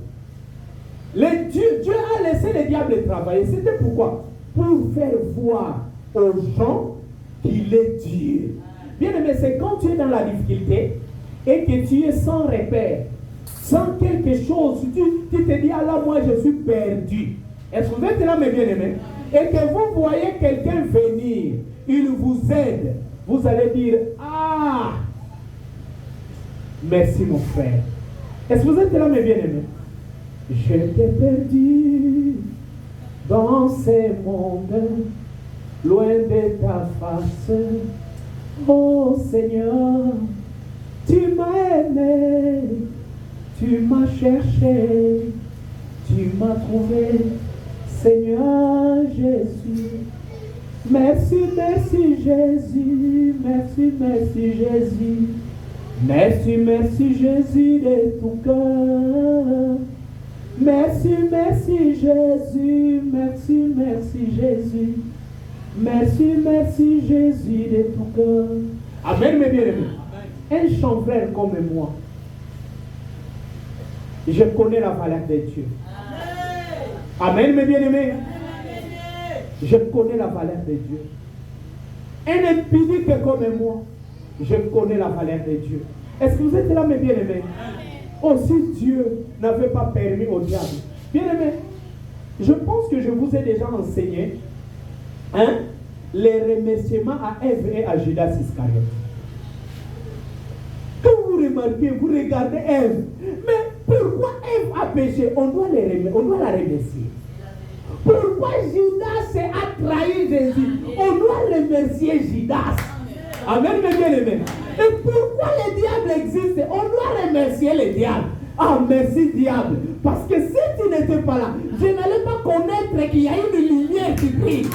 Dieu a laissé le diable travailler. C'était pourquoi? Pour faire voir aux gens qu'il est Dieu. Bien-aimé, c'est quand tu es dans la difficulté et que tu es sans repère, sans quelque chose, tu te dis, ah là, moi je suis perdu. Est-ce que vous êtes là, mes bien-aimés? Et que vous voyez quelqu'un venir, il vous aide, vous allez dire, ah, merci mon frère. Est-ce que vous êtes là, mes bien-aimés? J'étais perdu dans ces mondes, loin de ta face. Oh Seigneur, tu m'as aimé, tu m'as cherché, tu m'as trouvé, Seigneur Jésus. Merci, merci Jésus, merci, merci Jésus. Merci, merci Jésus de tout cœur. Merci, merci Jésus, merci, merci Jésus. Merci, merci Jésus de tout cœur. Amen, mes bien-aimés. Un chanvrel comme moi, je connais la valeur de Dieu. Amen, mes bien-aimés. Je connais la valeur de Dieu. Un impudique comme moi, je connais la valeur de Dieu. Est-ce que vous êtes là, mes bien-aimés? Oh, si Dieu n'avait pas permis au diable. Bien-aimés, je pense que je vous ai déjà enseigné les remerciements à Ève et à Judas Iscariote. remarqué, vous regardez Ève. Mais pourquoi Ève a péché? On doit la remercier. Pourquoi Judas a trahi Jésus? On doit remercier Judas. Amen, mes bien-aimés. Et pourquoi le diable existe? On doit remercier le diable. Ah, merci diable. Parce que si tu n'étais pas là, je n'allais pas connaître qu'il y a une lumière qui brille.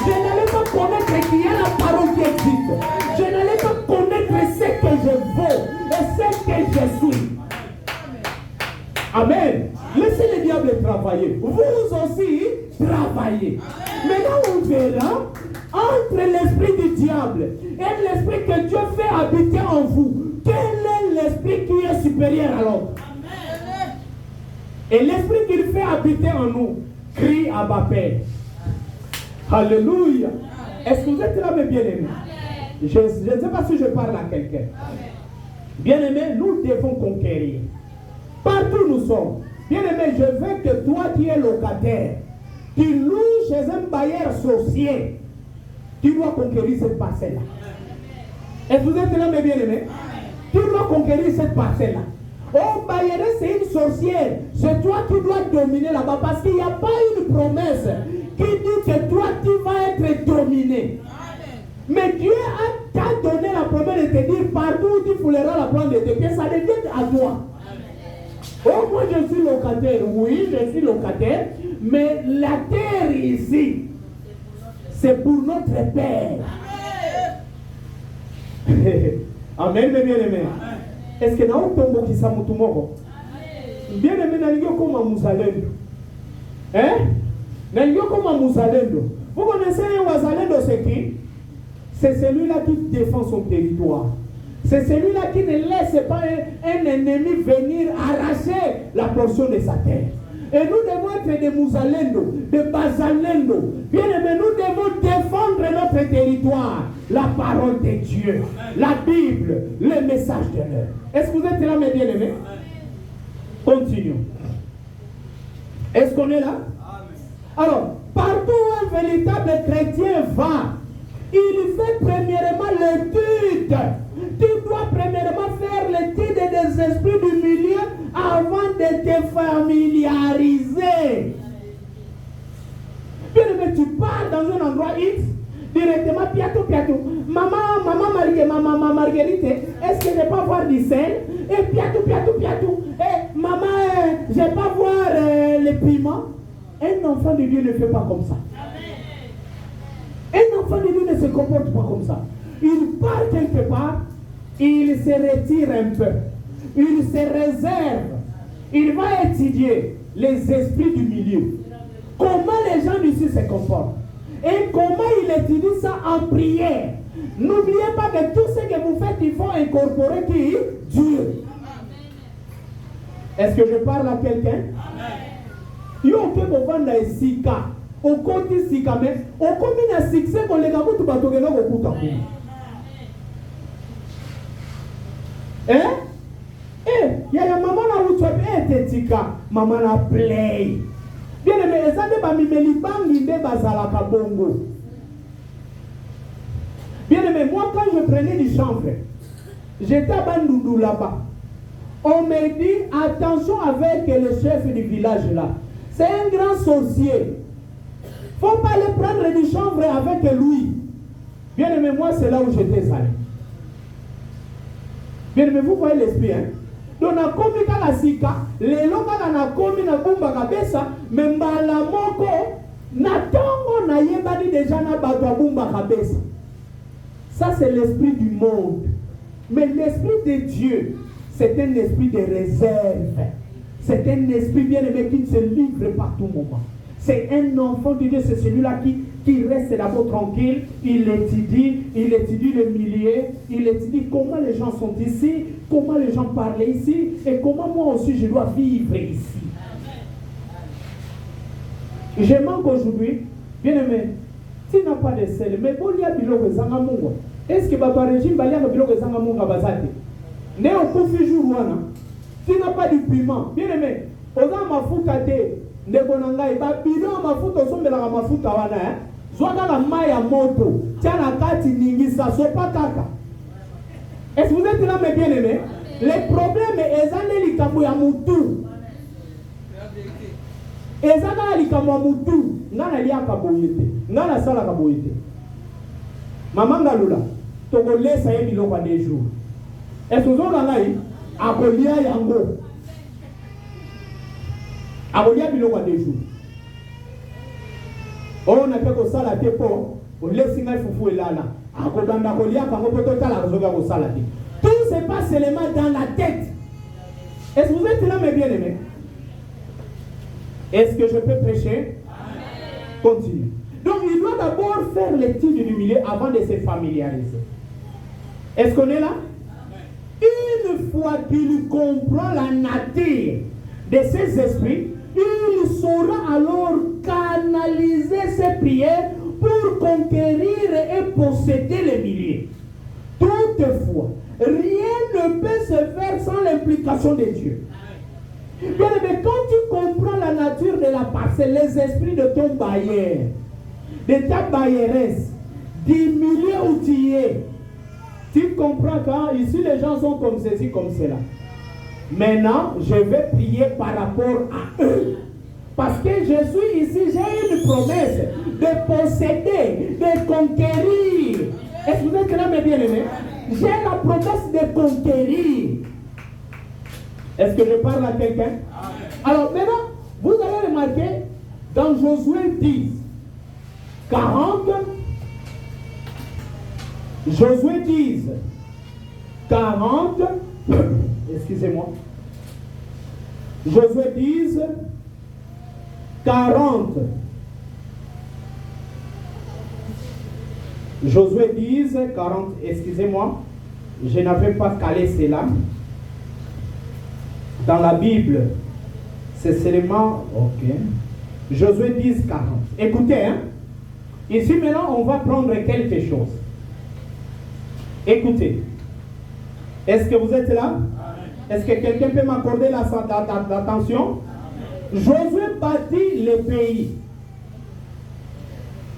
Je n'allais pas connaître qu'il y a la parole qui existe. Je n'allais pas connaître ce que je vaux et ce que je suis. Amen. Laissez le diable travailler. Vous aussi, travaillez. Maintenant, on verra entre l'esprit du diable et l'esprit que Dieu fait habiter en vous. Quel est l'esprit qui est supérieur à l'autre? Et l'esprit qu'il fait habiter en nous crie à Abba Père. Alléluia. Est-ce que vous êtes là, mes bien-aimés? Je ne sais pas si je parle à quelqu'un. Bien-aimés, nous devons conquérir. Partout où nous sommes. Bien-aimés, je veux que toi qui es locataire, tu loues chez un bailleur sorcier, tu dois conquérir cette parcelle-là. Est-ce que vous êtes là, mes bien-aimés? Tu dois conquérir cette parcelle-là. Oh, bailleur, c'est une sorcière. C'est toi qui dois dominer là-bas parce qu'il n'y a pas une promesse qui dit que toi, tu vas être dominé. Mais Dieu t'a donné la promesse de te dire partout où tu fouleras la plante de tes pieds, ça devient à toi. Oh, moi je suis locataire. Oui, je suis locataire. Mais la terre ici, c'est pour notre Père. Amen, mes bien-aimés. Est-ce que nous tombe qui s'amoute moko? Bien-aimé, nous sommes comme Muzalendo. Hein? Nous sommes comme Muzalendo. Vous connaissez un Wazalendo, c'est qui? C'est celui-là qui défend son territoire. C'est celui-là qui ne laisse pas un ennemi venir arracher la portion de sa terre. Et nous devons être des Muzalendo, des Bazalendo. Bien aimé, nous devons défendre notre territoire. La parole de Dieu, la Bible, le message de l'heure. Est-ce que vous êtes là, mes bien-aimés? Continuons. Est-ce qu'on est là? Alors, partout où un véritable chrétien va, il fait premièrement l'étude. Tu dois premièrement faire l'étude des esprits du milieu avant de te familiariser. Bien aimé, tu pars dans un endroit X, directement piatou. Maman Marguerite, est-ce que je peux voir du sel? Et piatou. Et maman, je peux voir les piments? Un enfant de Dieu ne fait pas comme ça. Un enfant de Dieu ne se comporte pas comme ça. Il part quelque part, il se retire un peu, il se réserve, il va étudier les esprits du milieu. Comment les gens d'ici se comportent et comment il étudie ça en prière. N'oubliez pas que tout ce que vous faites, il faut incorporer qui? Dieu. Est-ce que je parle à quelqu'un? Yo ke bovanda esika, okoti sika mais okomi na succès ko lega ko tubato ke no kokuta ku. Ya maman na utwa tetika, maman na play. Bien aimé, ezande ba mimeli bangi nde bazala ka bongo. Bien aimé, moi quand je prenais du chanvre, j'étais à Bandundu là-bas. On me dit attention avec le chef du village là. C'est un grand sorcier. Faut pas aller prendre du chanvre avec lui. Bien aimé, moi c'est là où j'étais allé. Bien aimé, vous voyez l'esprit, hein? Donc na komi kala sika, lelo kala na komi na kumba kabesa, membala moko na tongo na yebani déjà na bato bumba kabesa. Ça c'est l'esprit du monde. Mais l'esprit de Dieu, c'est un esprit de réserve. C'est un esprit bien aimé qui ne se livre pas tout moment. C'est un enfant de Dieu, c'est celui-là qui reste d'abord tranquille, il étudie le milieu, il étudie comment les gens sont ici, comment les gens parlent ici, et comment moi aussi je dois vivre ici. Je manque aujourd'hui, bien aimé, tu n'as pas de sel, mais bon, il y a biloko zanga mungo. Est-ce que votre régime va lire biloko zanga mungo bazate? Ne au coup jour wana, tu n'as pas du piment, bien aimé, oza mafuta te. Ndeko nangai ba bidon mafuta osombela ka mafuta wana zwaka la mai ya moto tiana kati ningisa sopa kaka. Est-ce que vous êtes là mes bien-aimés? Les problèmes, ezane likambo ya mutu. Ezana likambo ya mutu. Ngana liaka boyete. Ngana sala ka boyete. Maman Galula, toko lesa ye biloko a des jours. Est-ce que vous avez akolia yango? Akolia biloko a des jours. On a fait que ça la tepo, on laisse singa fufu elala. Akobanda kolia kango poto tala kozoga ko sala te. Tout se passe seulement dans la tête. Est-ce que vous êtes là mes bien-aimés? Est-ce que je peux prêcher? Continue. Donc il doit d'abord faire l'étude du milieu avant de se familiariser. Est-ce qu'on est là? Une fois qu'il comprend la nature de ces esprits, il saura alors canaliser ses prières pour conquérir et posséder les milieux. Toutefois, rien ne peut se faire sans l'implication de Dieu. Bien aimé, quand tu comprends la nature de la parcelle, les esprits de ton bailleur, de ta bailleresse, du milieu où tu es, tu comprends quand ici les gens sont comme ceci, comme cela. Maintenant, je vais prier par rapport à eux. Parce que je suis ici, j'ai une promesse de posséder, de conquérir. Est-ce que vous êtes là, mes bien-aimés? J'ai la promesse de conquérir. Est-ce que je parle à quelqu'un? Alors maintenant, vous allez remarquer dans Josué 10, 40, Josué 10, 40, excusez-moi, Josué 10, 40, Josué 10, 40, excusez-moi, je n'avais pas calé cela. Dans la Bible, c'est seulement, ok, Josué 10, 40. Écoutez, hein, ici maintenant, on va prendre quelque chose. Écoutez, est-ce que vous êtes là? Est-ce que quelqu'un peut m'accorder l'attention? Josué bâtit le pays,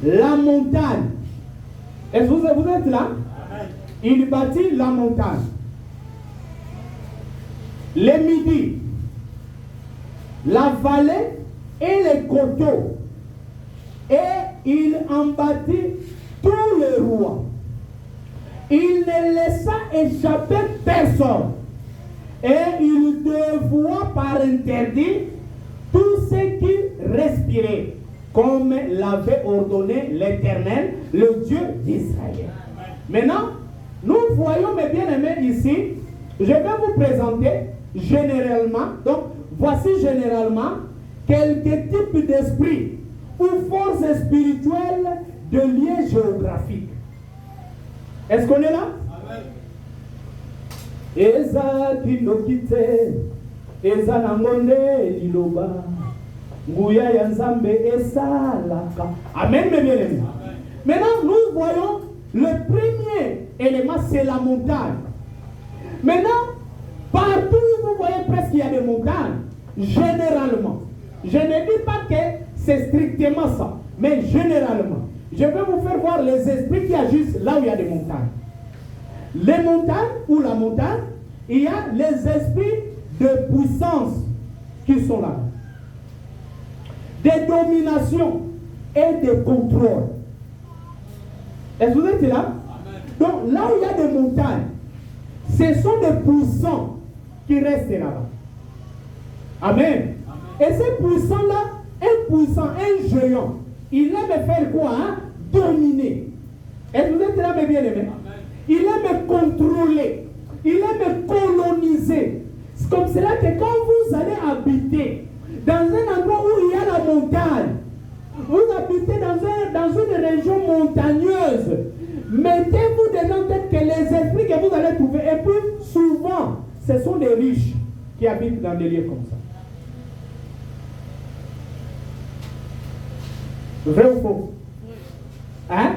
la montagne. Est-ce que vous êtes là? Il bâtit la montagne, les midis, la vallée et les coteaux. Et il en bâtit tous les rois. Il ne laissa échapper personne. Et il dévoua par interdit tous ceux qui respiraient, comme l'avait ordonné l'Éternel, le Dieu d'Israël. Maintenant, nous voyons, mes bien-aimés, ici, je vais vous présenter généralement, donc voici généralement quelques types d'esprits ou forces spirituelles de liens géographiques. Est-ce qu'on est là? Eza kinokite, eza nangonde liloba, nguya yanzambe esalaka. Amen, mes bien-aimés. Maintenant, nous voyons le premier élément, c'est la montagne. Maintenant, partout où vous voyez presque qu'il y a des montagnes, généralement, je ne dis pas que c'est strictement ça, mais généralement, je vais vous faire voir les esprits qui agissent là où il y a des montagnes. Les montagnes ou la montagne, il y a les esprits de puissance qui sont là, de domination et de contrôle. Est-ce que vous êtes là? Donc là où il y a des montagnes, ce sont des puissants qui restent là-bas. Amen. Et ces puissants-là, un puissant, un géant, il aime faire quoi? Dominer. Est-ce que vous êtes là, mes bien-aimés? Il aime contrôler. Il aime coloniser. C'est comme cela que quand vous allez habiter dans un endroit où il y a la montagne, vous habitez dans une région montagneuse, mettez-vous dedans tête que les esprits que vous allez trouver, et puis souvent, ce sont des riches qui habitent dans des lieux comme ça. Vrai ou faux? Hein?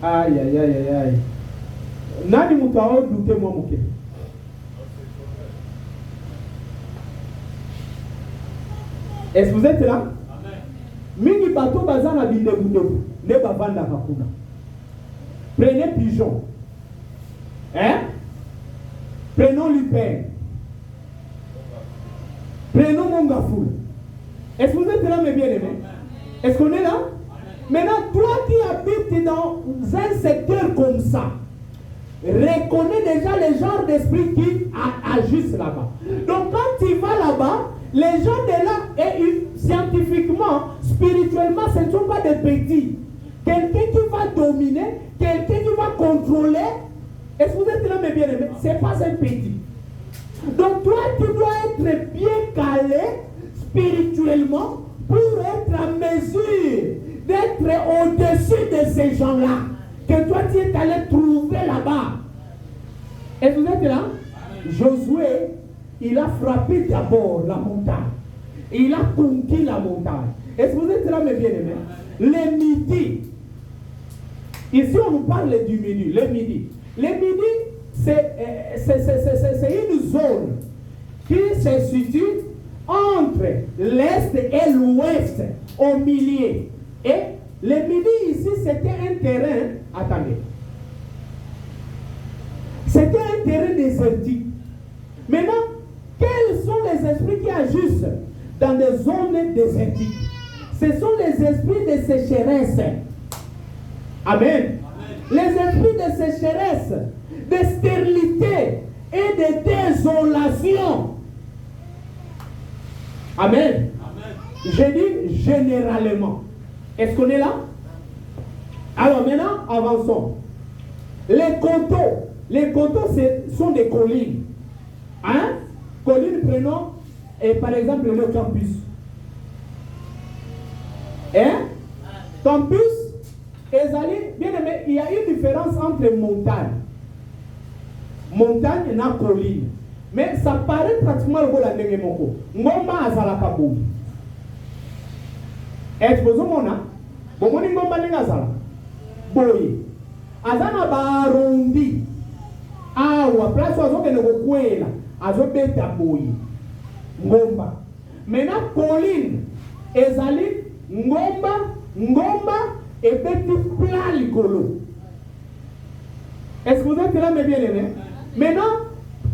Aïe, aïe, aïe, aïe, aïe. Nani mutao douter moi mouké. Est-ce que vous êtes là? Mingi bateau bazana bindebu ne bavanda kakuna. Prenez pigeon. Hein? Prenons Lupin. Prenons Mongafoul. Est-ce que vous êtes là, mes bien-aimés? Est-ce qu'on est là? Maintenant, toi qui habites dans un secteur comme ça, reconnais déjà le genre d'esprit qui agissent là-bas. Donc quand tu vas là-bas, les gens de là, et scientifiquement, spirituellement, ce ne sont pas des petits. Quelqu'un qui va dominer, quelqu'un qui va contrôler, est-ce que vous êtes là mes bien-aimés? Ce n'est pas un petit. Donc toi, tu dois être bien calé spirituellement pour être en mesure d'être au-dessus de ces gens-là que toi tu es allé trouver là-bas. Et vous êtes là? Josué, il a frappé d'abord la montagne. Il a conquis la montagne. Est-ce que vous êtes là, mes bien-aimés? Les midis. Ici, on nous parle du midi. Les midis. Les midis, c'est une zone qui se situe entre l'est et l'ouest, au milieu. Et les midis ici, c'était un terrain. Attendez. C'était un terrain désertique. Maintenant, quels sont les esprits qui agissent dans des zones désertiques? Ce sont les esprits de sécheresse. Amen. Les esprits de sécheresse, de stérilité et de désolation. Amen. Je dis généralement. Est-ce qu'on est là? Alors maintenant, avançons. Les coteaux, sont des collines. Hein? Collines, prenons, et par exemple, le campus. Hein? Campus, bien aimé, il y a une différence entre montagne. Montagne et colline. Mais ça paraît pratiquement le la dernière moko. Ngomba azala kabou. Est-ce que vous avez bon, ngomba ni azala. Boy. Azana ba arondi. Awa place ozo kene ko kwela. Azo beta boy. Ngomba. Maintenant colline ezali ngomba et petit plat ligolo. Est-ce que vous êtes là, mes bien-aimés? Maintenant,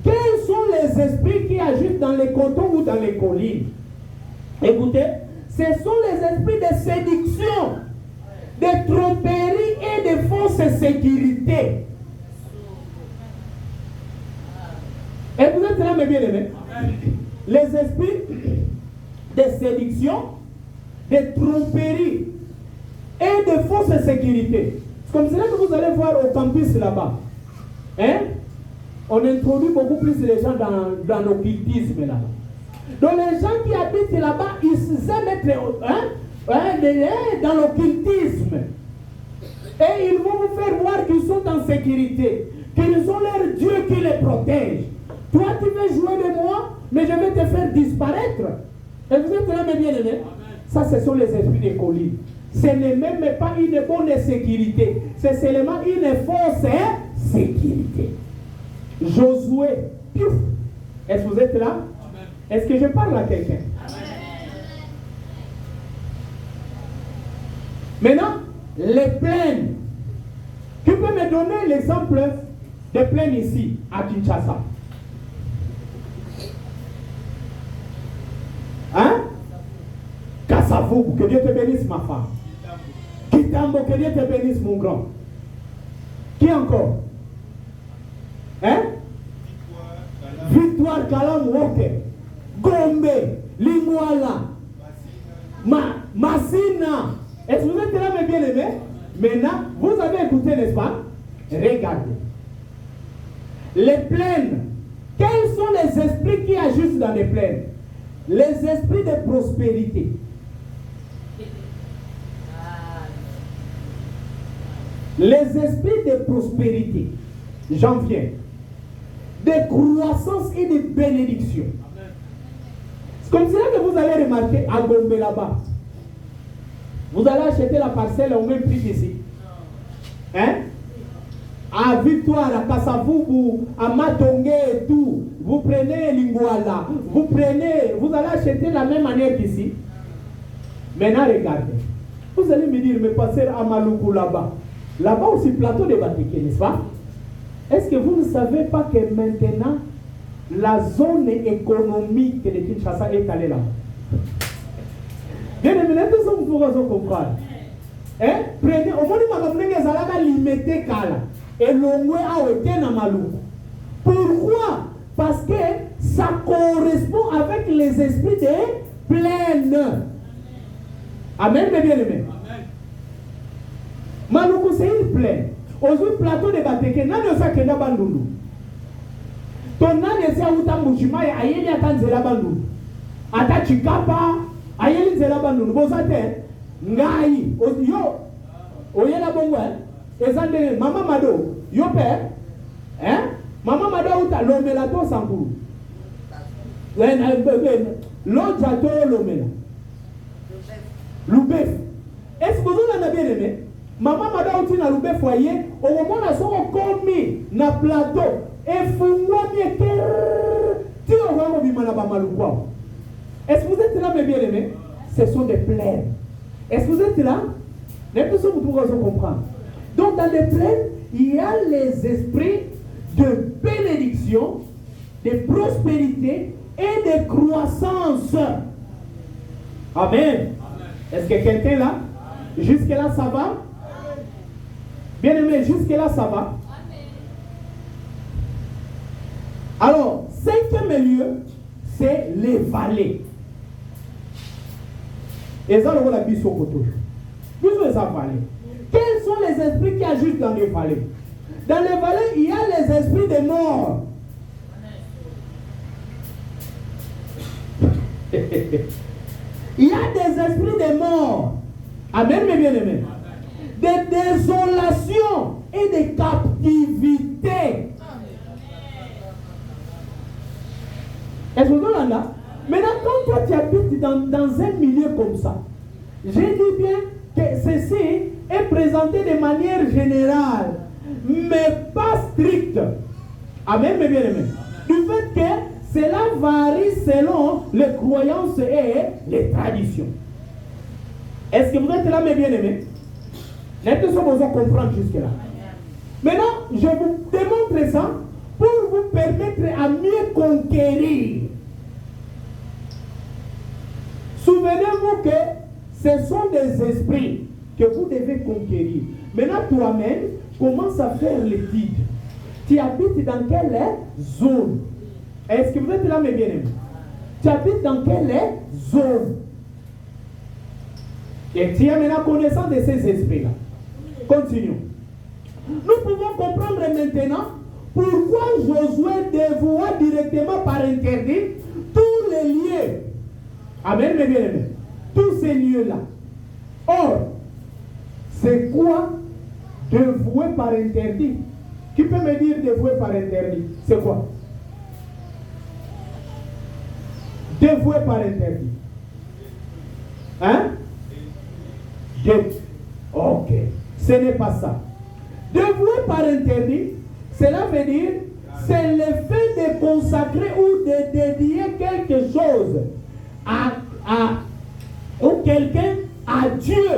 quels sont les esprits qui agissent dans les coteaux ou dans les collines? Écoutez, ce sont les esprits de séduction, de tromperie et de fausse sécurité. Et vous êtes là, mes bien-aimés? Les esprits de séduction, de tromperie et de fausse sécurité. C'est comme cela que vous allez voir au campus là-bas. Hein? On introduit beaucoup plus les gens dans l'occultisme là-bas. Donc les gens qui habitent là-bas, ils aiment être dans l'occultisme. Et ils vont vous faire voir qu'ils sont en sécurité, qu'ils ont leur Dieu qui les protège. Toi, tu veux jouer de moi, mais je vais te faire disparaître. Et vous êtes là, mes bien-aimés? Ça, ce sont les esprits des collines. Ce n'est même pas une bonne sécurité. C'est seulement une fausse sécurité. Josué, piouf. Est-ce que vous êtes là? Est-ce que je parle à quelqu'un? Maintenant, les plaines. Tu peux me donner l'exemple des plaines ici, à Kinshasa? Hein? Kassavou, que Dieu te bénisse, ma femme. Kitambo, que Dieu te bénisse, mon grand. Qui encore? Hein? Victoire, Kalam, Woke. Gombe, Lingwala, Massina. Est-ce que vous êtes là, mes bien-aimés? Maintenant, vous avez écouté, n'est-ce pas? Regardez. Les plaines. Quels sont les esprits qui agissent dans les plaines? Les esprits de prospérité. Les esprits de prospérité. J'en viens. De croissance et de bénédiction. C'est comme cela que vous allez remarquer à Gombe là-bas. Vous allez acheter la parcelle au même prix qu'ici. Hein? À Victoire, à Kassavoubou, à Matongue et tout. Vous prenez Lingwala. Vous allez acheter de la même manière qu'ici. Maintenant, regardez. Vous allez me dire, mais passer à Maloukou là-bas. Là-bas aussi, plateau de Batiké, n'est-ce pas? Est-ce que vous ne savez pas que maintenant, la zone économique de Kinshasa est allée là. Bien aimé, tout ça vous pouvez comprendre. Hein? Prenez, au moins, vous avez limité Kala. Et l'ongwe a été dans Malou. Pourquoi? Parce que ça correspond avec les esprits de plaine. Amen, mes bien-aimés. Maloukou, c'est une plaine. Aujourd'hui, plateau de Bateke, n'a pas de Kenda Bandundu. Ton nan esi auta mujima ya ayeli atanzela Bandundu. Ata Chikapa, ayeli nzela Bandundu. Bozate, ngai, yo, oyela bongwe, ezande, Mama Mado, yo père, hein? Mama Mado uta lomela to sankuru. L'autre to lomela. Loubef. Est-ce que vous en avez bien aimé? Maman Mado uti na Loubef foyer, au moment où on commis na plateau, et fungwa bien que tu auras envie de maloukou. Est-ce que vous êtes là, mes bien aimés? Ce sont des plaines. Est-ce que vous êtes là? Les personnes vous pourrez comprendre. Donc dans les plaines, il y a les esprits de bénédiction, de prospérité et de croissance. Amen. Est-ce que quelqu'un là? Jusque-là, ça va? Bien aimé, jusque-là, ça va? Alors, cinquième lieu, c'est les vallées. Et ça, on a vu sur côté. Qu'est-ce que ça vallées? Quels sont les esprits qui agissent dans les vallées? Dans les vallées, il y a les esprits des morts. Il y a des esprits des morts. Amen, mes bien-aimés. Des désolations et des captivités. Est-ce que vous êtes là? Maintenant, quand toi tu habites dans un milieu comme ça, j'ai dit bien que ceci est présenté de manière générale, mais pas stricte. Amen, mes bien-aimés. Du fait que cela varie selon les croyances et les traditions. Est-ce que vous êtes là, mes bien-aimés? Les deux sont besoin de comprendre jusque-là. Maintenant, je vous démontre ça pour vous permettre à mieux conquérir. Souvenez-vous que ce sont des esprits que vous devez conquérir. Maintenant, toi-même, commence à faire l'étude. Tu habites dans quelle zone? Est-ce que vous êtes là, mes bien-aimés? Tu habites dans quelle zone? Et tu as maintenant connaissance de ces esprits-là. Continuons. Nous pouvons comprendre maintenant pourquoi Josué dévoua directement par interdit tous les lieux. Amen, mes bien-aimés. Tous ces lieux-là. Or, c'est quoi dévouer par interdit? Qui peut me dire dévouer par interdit? C'est quoi? Dévouer par interdit. Hein? Ok. Ce n'est pas ça. Dévouer par interdit, cela veut dire, c'est le fait de consacrer ou de dédier quelque chose ou quelqu'un à Dieu.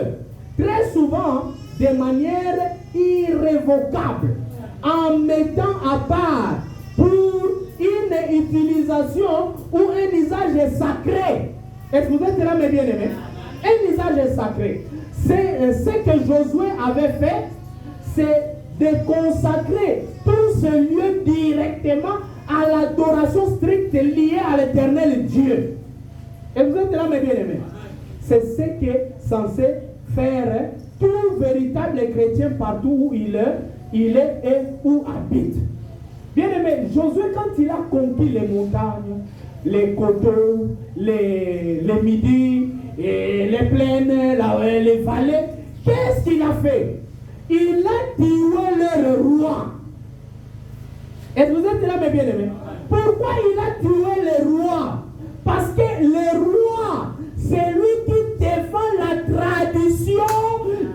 Très souvent, de manière irrévocable, en mettant à part pour une utilisation ou un usage sacré. Est-ce que vous êtes là, mes bien-aimés? Un usage sacré. C'est ce que Josué avait fait, c'est de consacrer tout ce lieu directement à l'adoration stricte liée à l'éternel Dieu. Et vous êtes là, mes bien-aimés? C'est ce qui est censé faire tout véritable chrétien partout où il est et où habite. Bien-aimé, Josué, quand il a conquis les montagnes, les coteaux, les midis, et les plaines, les vallées, qu'est-ce qu'il a fait? Il a tué leur roi. Et vous êtes là, mes bien-aimés? Pourquoi il a tué le roi? Parce que le roi, c'est lui qui défend la tradition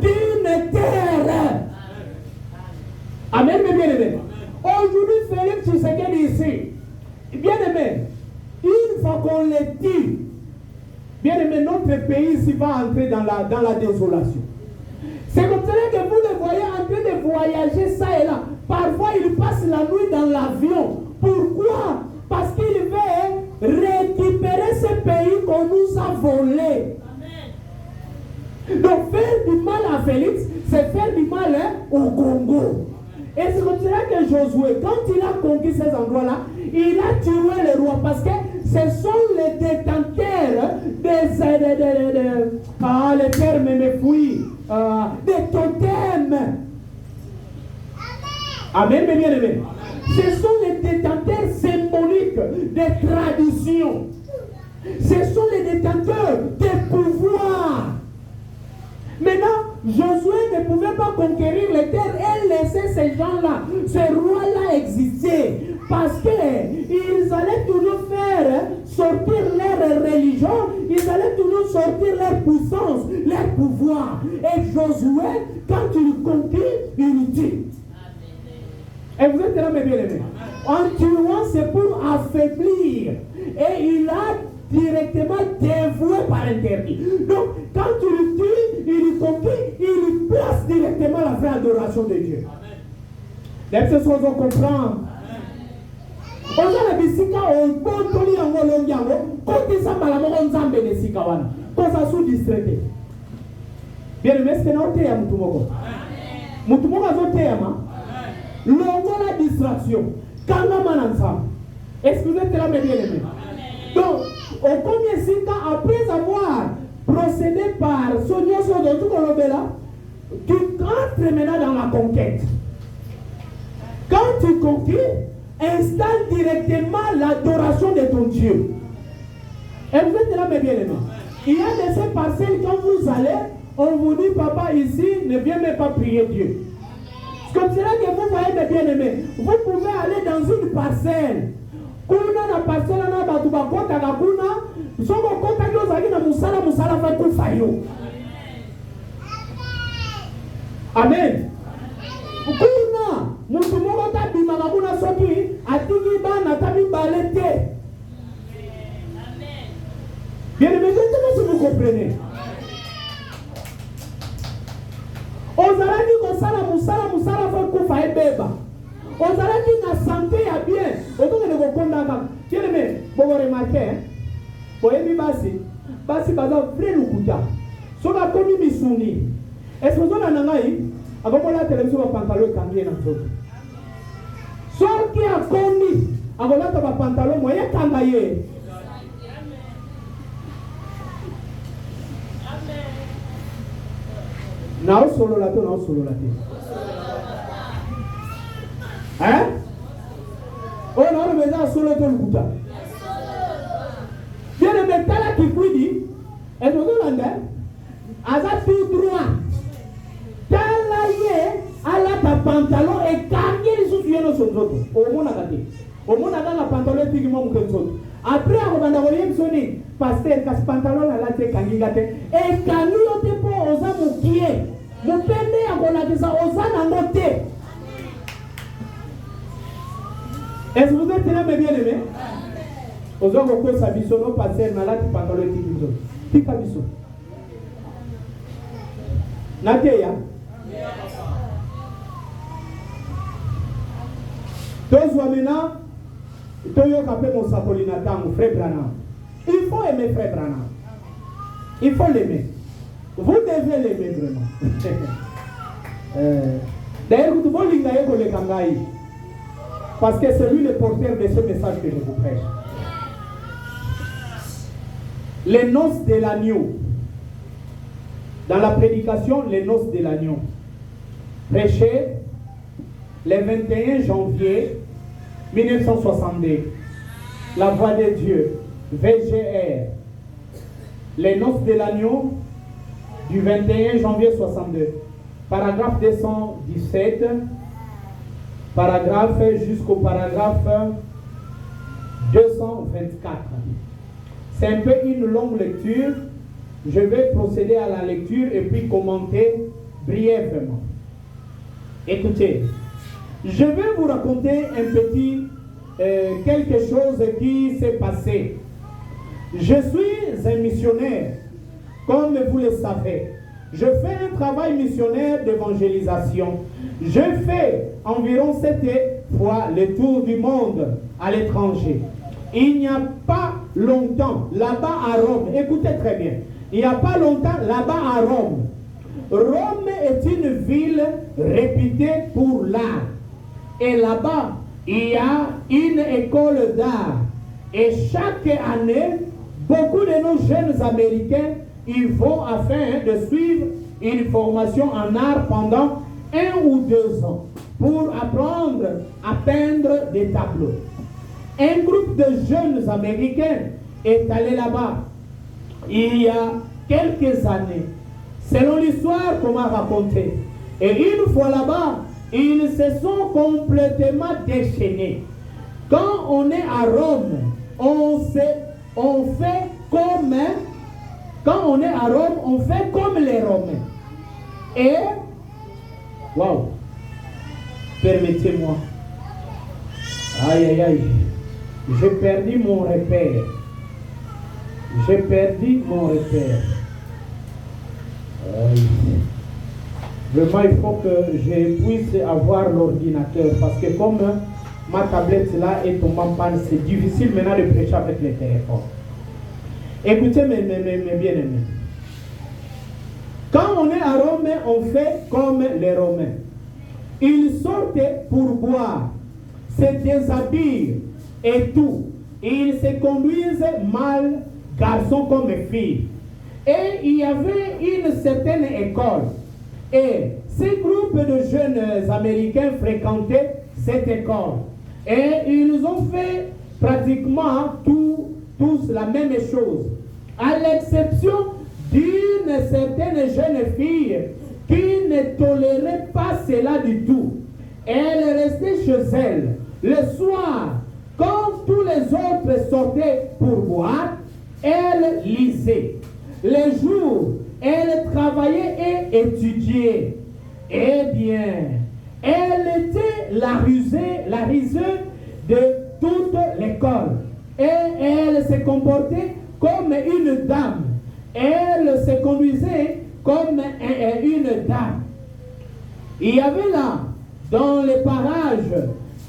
d'une terre. Amen, mes bien-aimés. Aujourd'hui, Félix Tshisekedi ici, bien-aimé, une fois qu'on les tue, bien-aimé, notre pays ici va entrer dans la désolation. C'est comme ça que vous le voyez en train de voyager ça et là. Parfois, il passe la nuit dans l'avion. Pourquoi? Parce qu'il veut récupérer ce pays qu'on nous a volé. Donc faire du mal à Félix, c'est faire du mal au Congo. Et c'est comme ça que Josué, quand il a conquis ces endroits-là, il a tué les rois parce que ce sont les détenteurs les termes me fuient, des totems. Amen, mes bien-aimés. Ce sont les détenteurs symboliques des traditions. Ce sont les détenteurs des pouvoirs. Maintenant, Josué ne pouvait pas conquérir les terres et laisser ces gens-là, ces rois-là exister. Parce qu'ils allaient toujours faire sortir leur religion, ils allaient toujours sortir leur puissance, leur pouvoir. Et Josué, quand il conquit, il dit. Et vous êtes là, mes bien-aimés. En tuant, c'est pour affaiblir. Et il a directement dévoué par interdit. Donc, quand tu le tues, il conquit, il place directement la vraie adoration de Dieu. Amen. C'est ce qu'on comprend. On a la bisika, on peut toli yango longiango, quand ils sont malamoko nzambe de sikawana, quand ça sous distraité. Bien aimé, c'est non te ya mutumoko. Mutumoko azote ya ma. Longo la distraction. Kanga manansa. Est-ce que vous êtes là, mes bien-aimés? Donc, au premier sika, après avoir procédé par Sonia Sodo Tukolobela, tu entres maintenant dans la conquête. Quand tu conquis, installe directement l'adoration de ton Dieu. Et vous êtes là, mes bien-aimés. Il y a de ces parcelles, quand vous allez, on vous dit, papa, ici, ne viens même pas prier Dieu. C'est comme cela que vous voyez, mes bien-aimés. Vous pouvez aller dans une parcelle. Kuna na parcelle na batu bakota kakuna soko kota kyo zaki na musala fa kufa yo. Amen. Kuna mutu moko ta bima kakuna soki atiki bana tabi balete. Bien aimé, si vous comprenez. Ozalaki kosala musala fa kufa ebeba. Ozalaki na santé ya bien. Otoke ne kokondaka. Bien aimé, vous remarquez, boyebi basi baza vrai lukuta. Soka komi misuni. Est-ce que vous avez nangai akomola télévision ba pantalon kangi na nzoto. Soki akomi akolata ba pantalon moye kanga ye. Nao solo la te. Hein? On a besoin solo de l'Ukuta. Bien le métal qui dit, et nous allons à tout droit. Talaye à la pantalon et carrière les sous-yeux sur nous autres. Au monde a la pantalon et puis mon que après, on va envoyer sonner pasteur casse pantalon à la tête kangigate et kangiyote pour osa mukie. Mupende akola kisa osa nangote. Est-ce que vous êtes là, mes bien-aimés? Aux hommes au cours sabiso, nos passer malade pantalon et tikizo. Tikabiso. Nateya. Deux fois maintenant, Toyo Kapé mon sapolinatam, frère Branham. Il faut aimer frère Branham. Il faut l'aimer. Vous devez l'aimer vraiment. D'ailleurs, vous devez l'aimer pour les kangaïs. Parce que c'est lui le porteur de ce message que je vous prêche. Les noces de l'agneau. Dans la prédication, les noces de l'agneau. Prêché le 21 janvier 1962. La voix de Dieu. VGR. Les noces de l'agneau du 21 janvier 62. Paragraphe 217. Paragraphe jusqu'au paragraphe 224. C'est un peu une longue lecture. Je vais procéder à la lecture et puis commenter brièvement. Écoutez, je vais vous raconter un petit quelque chose qui s'est passé. Je suis un missionnaire, comme vous le savez. Je fais un travail missionnaire d'évangélisation. Je fais environ 7 fois le tour du monde à l'étranger. il n'y a pas longtemps, là-bas à Rome, écoutez très bien, il n'y a pas longtemps, là-bas à Rome, Rome est une ville réputée pour l'art. Et là-bas, il y a une école d'art. Et chaque année, beaucoup de nos jeunes Américains, ils vont afin de suivre une formation en art pendant 1 ou 2 ans pour apprendre à peindre des tableaux. Un groupe de jeunes Américains est allé là-bas il y a quelques années. Selon l'histoire qu'on m'a racontée. Et une fois là-bas, ils se sont complètement déchaînés. Quand on est à Rome, on fait comme... Quand on est à Rome, on fait comme les Romains. Et... Waouh! Permettez-moi. Aïe, aïe, aïe. J'ai perdu mon repère. J'ai perdu mon repère. Vraiment, il faut que je puisse avoir l'ordinateur. Parce que comme ma tablette là est tombée en panne, c'est difficile maintenant de prêcher avec les téléphones. Écoutez mes bien-aimés. Quand on est à Rome, on fait comme les Romains. Ils sortent pour boire, se déshabillent et tout. Ils se conduisent mal, garçons comme filles. Et il y avait une certaine école. Et ces groupes de jeunes Américains fréquentaient cette école. Et ils ont fait pratiquement tous la même chose. À l'exception d'une certaine jeune fille qui ne tolérait pas cela du tout. Elle restait chez elle. Le soir, quand tous les autres sortaient pour boire, elle lisait. Les jours, elle travaillait et étudiait. Eh bien, elle était la risée de toute l'école. Et elle se comportait comme une dame. Elle se conduisait comme une dame. Il y avait là, dans les parages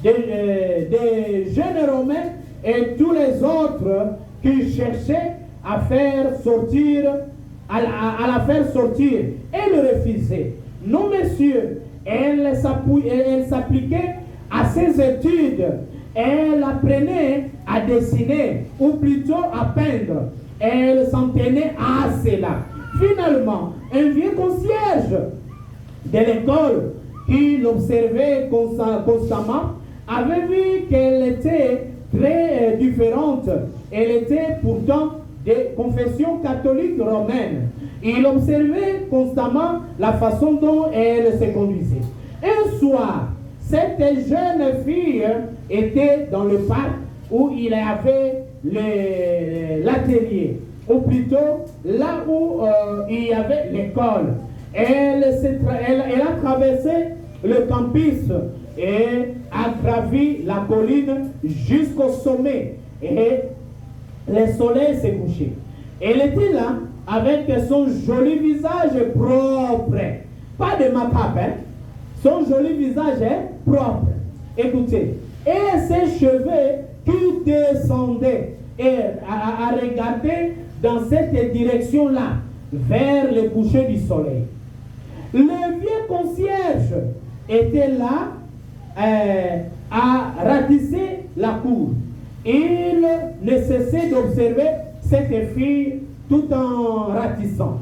des jeunes Romains et tous les autres qui cherchaient à faire sortir, à la faire sortir. Elle refusait. Non, monsieur, elle s'appliquait à ses études. Elle apprenait à dessiner, ou plutôt à peindre. Elle s'en tenait à cela. Finalement, un vieux concierge de l'école qui l'observait constamment avait vu qu'elle était très différente. Elle était pourtant de confession catholique romaine. Il observait constamment la façon dont elle se conduisait. Un soir, cette jeune fille était dans le parc où il y avait l'atelier, ou plutôt là où il y avait l'école. Elle a traversé le campus et a gravi la colline jusqu'au sommet. Et le soleil s'est couché. Elle était là avec son joli visage propre. Pas de make-up, hein? Son joli visage est propre. Écoutez. Et ses cheveux qui descendaient et à regarder dans cette direction-là, vers le coucher du soleil. Le vieux concierge était là à ratisser la cour. Il ne cessait d'observer cette fille tout en ratissant.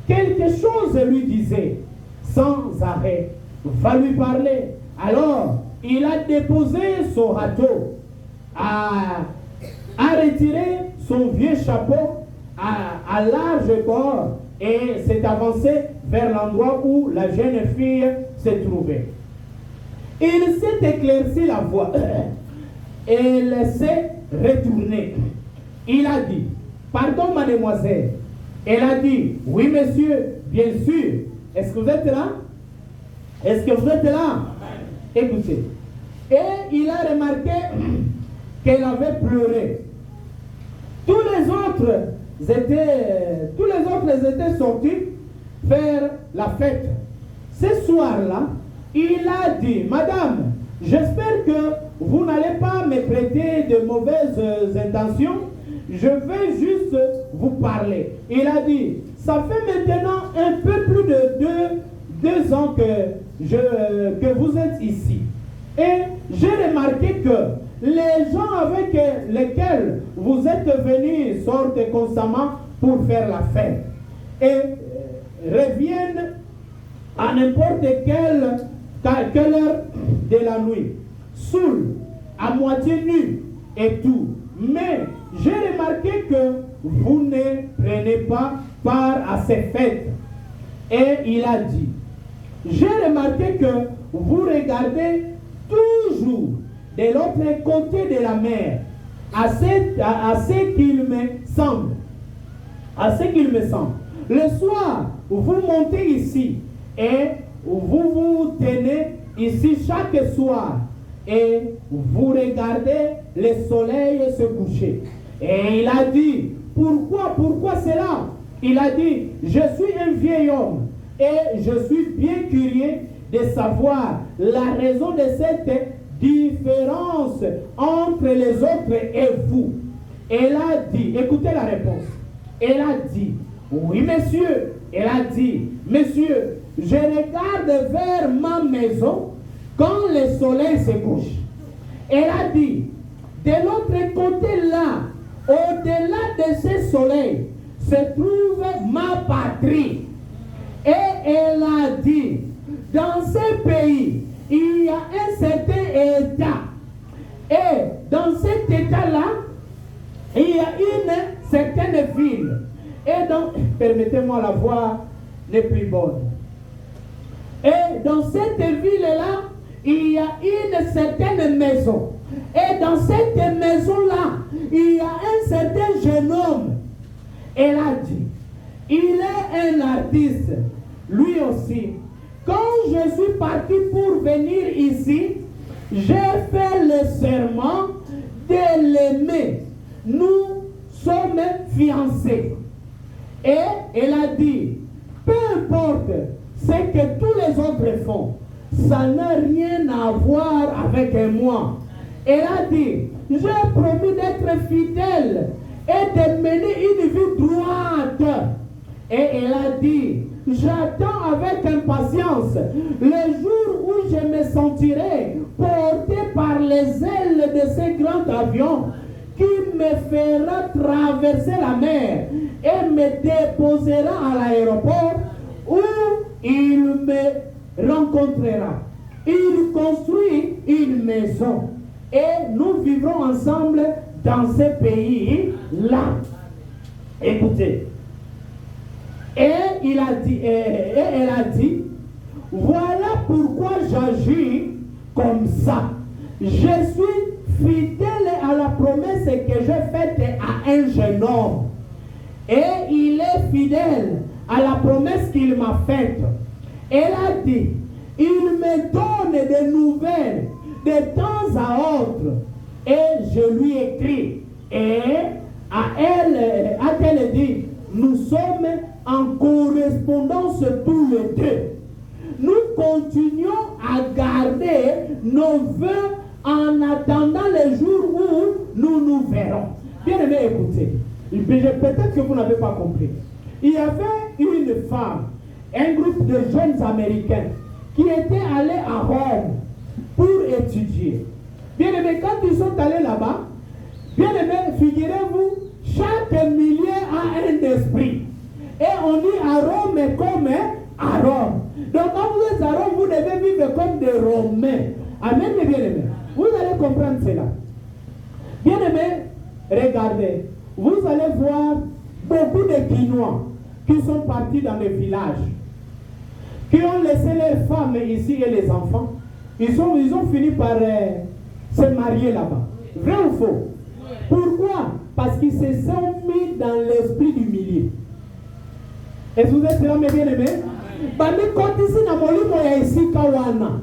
Quelque chose lui disait sans arrêt, va lui parler. Alors, il a déposé son râteau, a retiré son vieux chapeau à large bord et s'est avancé vers l'endroit où la jeune fille se trouvait. Il s'est éclairci la voix. Elle s'est retournée. Il a dit, pardon mademoiselle. Elle a dit, oui monsieur, bien sûr. Est-ce que vous êtes là? Est-ce que vous êtes là? Écoutez. Et il a remarqué qu'elle avait pleuré. Tous les autres étaient sortis faire la fête. Ce soir-là, il a dit, madame, j'espère que vous n'allez pas me prêter de mauvaises intentions, je vais juste vous parler. Il a dit, ça fait maintenant un peu plus de deux ans que vous êtes ici. Et j'ai remarqué que les gens avec lesquels vous êtes venus sortent constamment pour faire la fête. Et reviennent à n'importe quelle heure de la nuit, saouls, à moitié nus et tout. Mais j'ai remarqué que vous ne prenez pas part à ces fêtes. Et il a dit, j'ai remarqué que vous regardez toujours de l'autre côté de la mer, à ce qu'il me semble. À ce qu'il me semble. Le soir, vous montez ici et vous vous tenez ici chaque soir et vous regardez le soleil se coucher. Et il a dit, pourquoi cela? Il a dit, je suis un vieil homme et je suis bien curieux de savoir la raison de cette différence entre les autres et vous. Elle a dit, écoutez la réponse. Elle a dit, oui monsieur. Elle a dit, monsieur, je regarde vers ma maison quand le soleil se couche. Elle a dit, de l'autre côté là, au-delà de ce soleil, se trouve ma patrie. Et elle a dit, dans ce pays, il y a un certain état. Et dans cet état-là, il y a une certaine ville. Et donc, permettez-moi, la voix n'est plus bonne. Et dans cette ville-là, il y a une certaine maison. Et dans cette maison-là, il y a un certain jeune homme. Elle a dit, il est un artiste, lui aussi. Quand je suis parti pour venir ici, j'ai fait le serment de l'aimer. Nous sommes fiancés. Et elle a dit, peu importe ce que tous les autres font, ça n'a rien à voir avec moi. Elle a dit, j'ai promis d'être fidèle et de mener une vie droite. Et elle a dit, j'attends avec impatience le jour où je me sentirai porté par les ailes de ce grand avion qui me fera traverser la mer et me déposera à l'aéroport où il me rencontrera. Il construit une maison et nous vivrons ensemble dans ce pays-là. Écoutez. Et elle a dit, voilà pourquoi j'agis comme ça. Je suis fidèle à la promesse que j'ai faite à un jeune homme. Et il est fidèle à la promesse qu'il m'a faite. Elle a dit, il me donne des nouvelles de temps à autre. Et je lui écris. Et a-t-elle dit, nous sommes en correspondance tous les deux. Nous continuons à garder nos vœux en attendant le jour où nous nous verrons. Bien aimé, écoutez. Peut-être que vous n'avez pas compris. Il y avait une femme, un groupe de jeunes Américains qui étaient allés à Rome pour étudier. Bien aimé, quand ils sont allés là-bas, bien aimé, figurez-vous, chaque millier a un esprit. Et on dit à Rome comme à Rome. Donc quand vous êtes à Rome, vous devez vivre comme des Romains. Amen, mes bien-aimés. Vous allez comprendre cela. Bien-aimés, regardez. Vous allez voir beaucoup de Guinois qui sont partis dans les villages, qui ont laissé leurs femmes ici et les enfants. Ils ont fini par se marier là-bas. Vrai ou faux? Pourquoi? Parce qu'ils se sont mis dans l'esprit du milieu. Est-ce que vous êtes là, mes bien-aimés? Bami kotisi na molimo ya esika wana.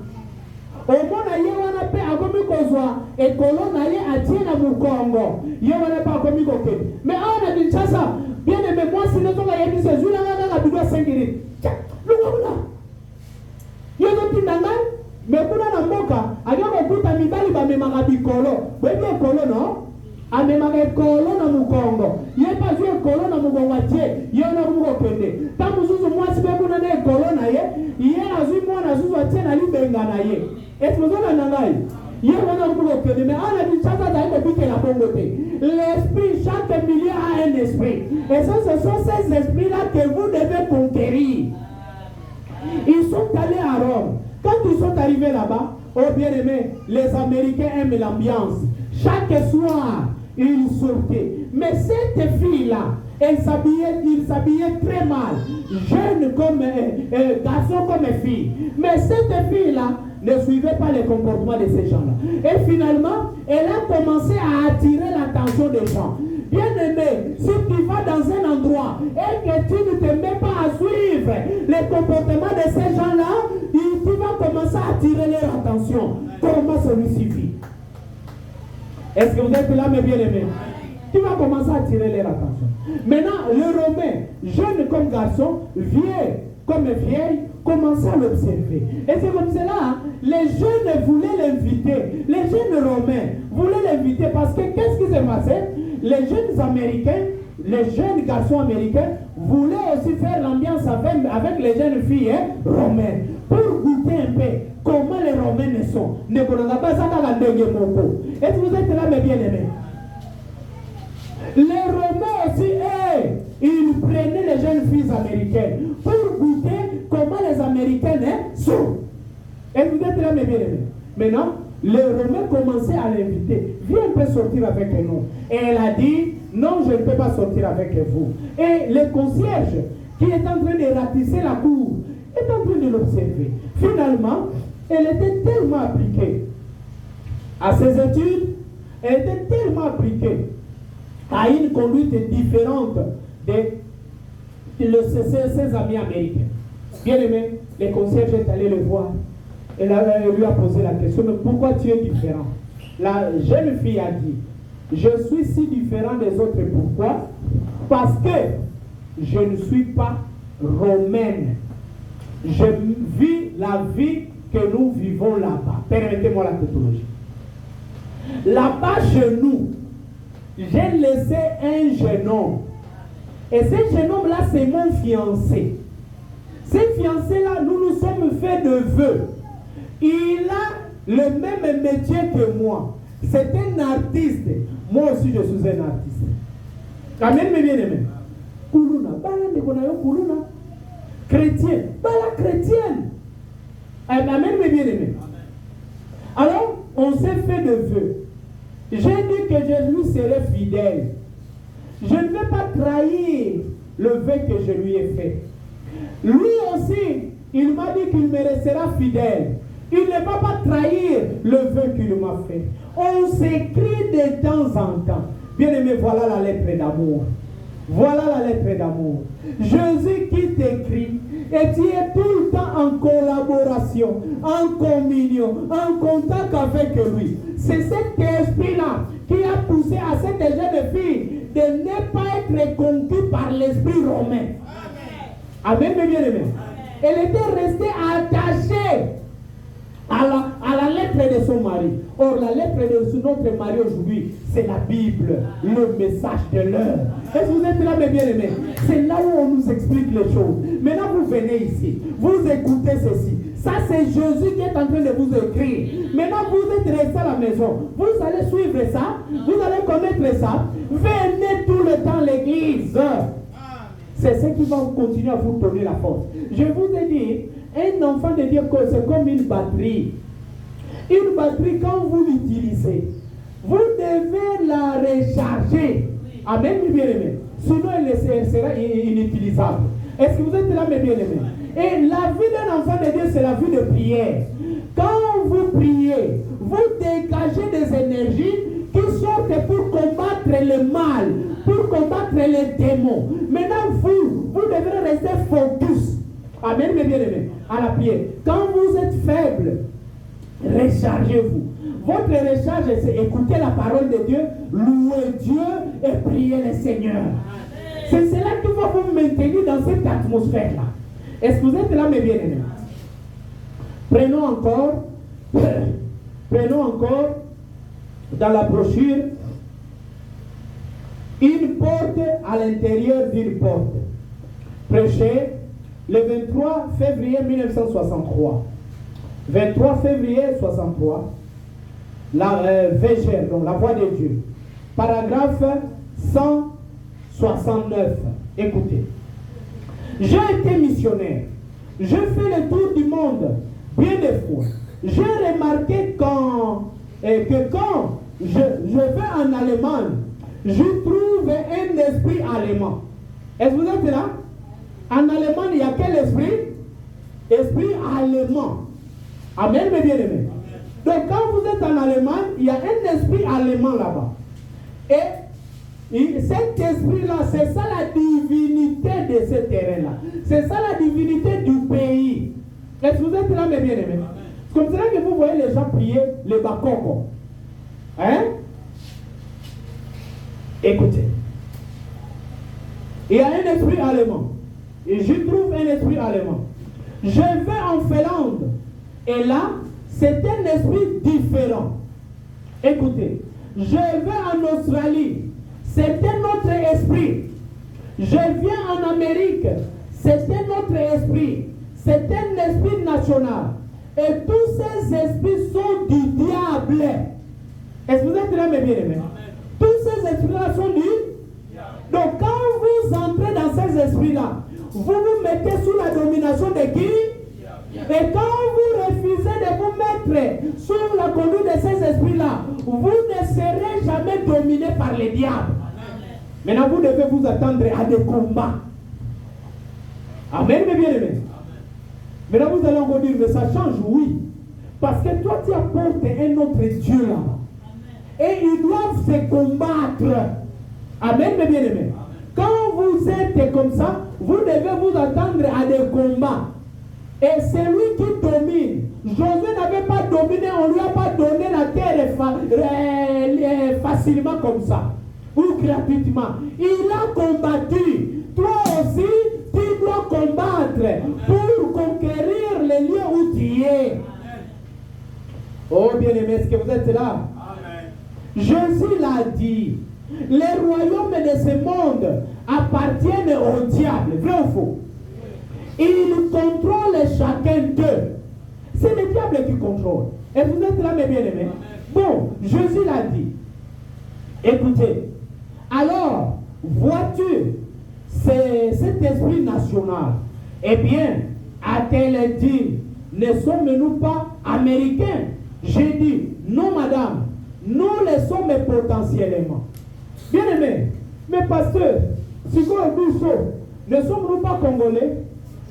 Omona ye wana pe akomi kozwa ekolo na ye atie na mukongo. Ye wana pa akomi koke. Mais on a dit ça. Bien-aimé, moi si ne toka yebi se zula na bidwa sengiri. Lukula. Ye no tindangai. Mais kuna na mboka, ayo kokuta mibali ba memanga na bikolo. Vous voyez bien kolo, non? Amemaka kolo na mukongo. Ye pas vu kolo na mukongo tie. Ye na mukongo kende. Tant mususu mwasi be kuna na kolo na ye. Ye azui mwana zuzu tie na libenga na ye. Est-ce que vous avez nangai? Ye wana mukongo kende. Mais on a dit ça dans le but que la bongoté. L'esprit, chaque milieu a un esprit. Et ça, ce sont ces esprits-là que vous devez conquérir. Ils sont allés à Rome. Quand ils sont arrivés là-bas, oh bien-aimé, les Américains aiment l'ambiance. Chaque soir, ils sortaient. Mais cette fille-là, il s'habillait très mal. Jeune comme garçon comme fille. Mais cette fille-là ne suivait pas les comportements de ces gens-là. Et finalement, elle a commencé à attirer l'attention des gens. Bien-aimé, si tu vas dans un endroit et que tu ne te mets pas à suivre les comportements de ces gens-là, tu vas commencer à attirer leur attention. Comment celui-ci vit? Est-ce que vous êtes là, mes bien-aimés? Tu vas commencer à attirer leur attention. Maintenant, le Romain, jeune comme garçon, vieux comme vieille, commence à l'observer. Et c'est comme cela, hein, les jeunes voulaient l'inviter. Les jeunes Romains voulaient l'inviter parce que qu'est-ce qui s'est passé? Les jeunes Américains, les jeunes garçons américains voulaient aussi faire l'ambiance avec les jeunes filles romaines pour goûter un peu comment les Romains sont. Ne connaissez pas ça dans la dernière mot. Est-ce que vous êtes là, mes bien-aimés? Les Romains aussi, ils prenaient les jeunes filles américaines pour goûter comment les Américaines sont. Est-ce que vous êtes là, mes bien-aimés? Maintenant, les Romains commençaient à l'inviter. Viens un peu sortir avec nous. Et elle a dit, non, je ne peux pas sortir avec vous. Et le concierge, qui est en train de ratisser la cour, est en train de l'observer. Finalement, elle était tellement appliquée à ses études, elle était tellement appliquée à une conduite différente de ses amis américains. Bien aimé, le concierge est allé le voir. Elle lui a posé la question, mais pourquoi tu es différent? La jeune fille a dit, je suis si différent des autres. Pourquoi? Parce que je ne suis pas romaine. Je vis la vie que nous vivons là-bas. Permettez-moi la tautologie. Là-bas chez nous, j'ai laissé un jeune homme. Et ce jeune homme-là, c'est mon fiancé. Ce fiancé-là, nous nous sommes fait de vœux. Il a le même métier que moi. C'est un artiste. Moi aussi, je suis un artiste. Amen, mes bien-aimés. Kuluna, bala nekonayo kuluna. Chrétien, bala chrétienne. Amen, mes bien-aimés. Alors, on s'est fait de vœux. J'ai dit que je lui serai fidèle. Je ne vais pas trahir le vœu que je lui ai fait. Lui aussi, il m'a dit qu'il me restera fidèle. Il ne va pas trahir le vœu qu'il m'a fait. On s'écrit de temps en temps. Bien-aimé, voilà la lettre d'amour. Voilà la lettre d'amour. Jésus qui t'écrit et tu es tout le temps en collaboration, en communion, en contact avec lui. C'est cet esprit-là qui a poussé à cette jeune fille de ne pas être conquis par l'esprit romain. Amen, mes bien-aimés. Elle était restée attachée à la lettre de son mari. Or, la lettre de notre mari aujourd'hui, c'est la Bible, le message de l'heure. Est-ce que vous êtes là, mes bien-aimés? C'est là où on nous explique les choses. Maintenant, vous venez ici, vous écoutez ceci. Ça, c'est Jésus qui est en train de vous écrire. Maintenant, vous êtes restés à la maison. Vous allez suivre ça, vous allez connaître ça. Venez tout le temps à l'église. C'est ce qui va continuer à vous donner la force. Je vous ai dit, un enfant de Dieu, c'est comme une batterie. Une batterie, quand vous l'utilisez, vous devez la recharger. Amen, mes bien-aimés. Sinon, elle sera inutilisable. Est-ce que vous êtes là, mes bien-aimés? Et la vie d'un enfant de Dieu, c'est la vie de prière. Quand vous priez, vous dégagez des énergies qui sortent pour combattre le mal, pour combattre les démons. Maintenant, vous devrez rester focus. Amen, mes bien-aimés, à la prière. Quand vous êtes faible, rechargez-vous. Votre recharge, c'est écouter la parole de Dieu, louer Dieu et prier le Seigneur. C'est cela qui va vous maintenir dans cette atmosphère-là. Est-ce que vous êtes là, mes bien-aimés? Prenons encore dans la brochure une porte à l'intérieur d'une porte. Prêché le 23 février 1963. 23 février 63. La VGR, donc la voix de Dieu. Paragraphe 169. Écoutez. J'ai été missionnaire. Je fais le tour du monde bien des fois. J'ai remarqué que quand je vais en Allemagne, je trouve un esprit allemand. Est-ce que vous êtes là? En Allemagne, il y a quel esprit? Esprit allemand. Amen, mes bien-aimés. Donc quand vous êtes en Allemagne, il y a un esprit allemand là-bas. Et cet esprit-là, c'est ça la divinité de ce terrain-là. C'est ça la divinité du pays. Est-ce que vous êtes là, mes bien-aimés? C'est comme ça que vous voyez les gens prier les bakoko. Hein? Écoutez. Il y a un esprit allemand. Et je trouve un esprit allemand. Je vais en Finlande. Et là, c'est un esprit différent. Écoutez. Je vais en Australie. C'est un autre esprit. Je viens en Amérique. C'est un autre esprit. C'est un esprit national. Et tous ces esprits sont du diable. Est-ce que vous êtes là, mes bien-aimés? Tous ces esprits-là sont du diable. Donc, quand vous entrez dans ces esprits-là, vous vous mettez sous la domination de qui? Et quand vous refusez de vous mettre sous la conduite de ces esprits-là, vous ne serez jamais dominé par les diables. Maintenant, vous devez vous attendre à des combats. Amen, mes bien-aimés. Maintenant, vous allez encore dire, mais ça change, oui. Parce que toi, tu apportes un autre Dieu là-bas. Et ils doivent se combattre. Amen, mes bien-aimés. Quand vous êtes comme ça, vous devez vous attendre à des combats. Et c'est lui qui domine. Josué n'avait pas dominé, on ne lui a pas donné la terre facilement comme ça. Ou gratuitement. Il a combattu. Toi aussi, tu dois combattre pour conquérir les lieux où tu es. Oh bien-aimé, est-ce que vous êtes là? Amen. Jésus l'a dit. Les royaumes de ce monde appartiennent au diable. Vrai ou faux? Il contrôle chacun d'eux. C'est le diable qui contrôle. Et vous êtes là, mes bien-aimés? Bon, Jésus l'a dit. Écoutez. Alors, vois-tu, c'est cet esprit national. Eh bien, a-t-elle dit, ne sommes-nous pas américains? J'ai dit, non madame, nous le sommes potentiellement. Bien-aimés, mais pasteur, si vous ne sommes-nous pas congolais?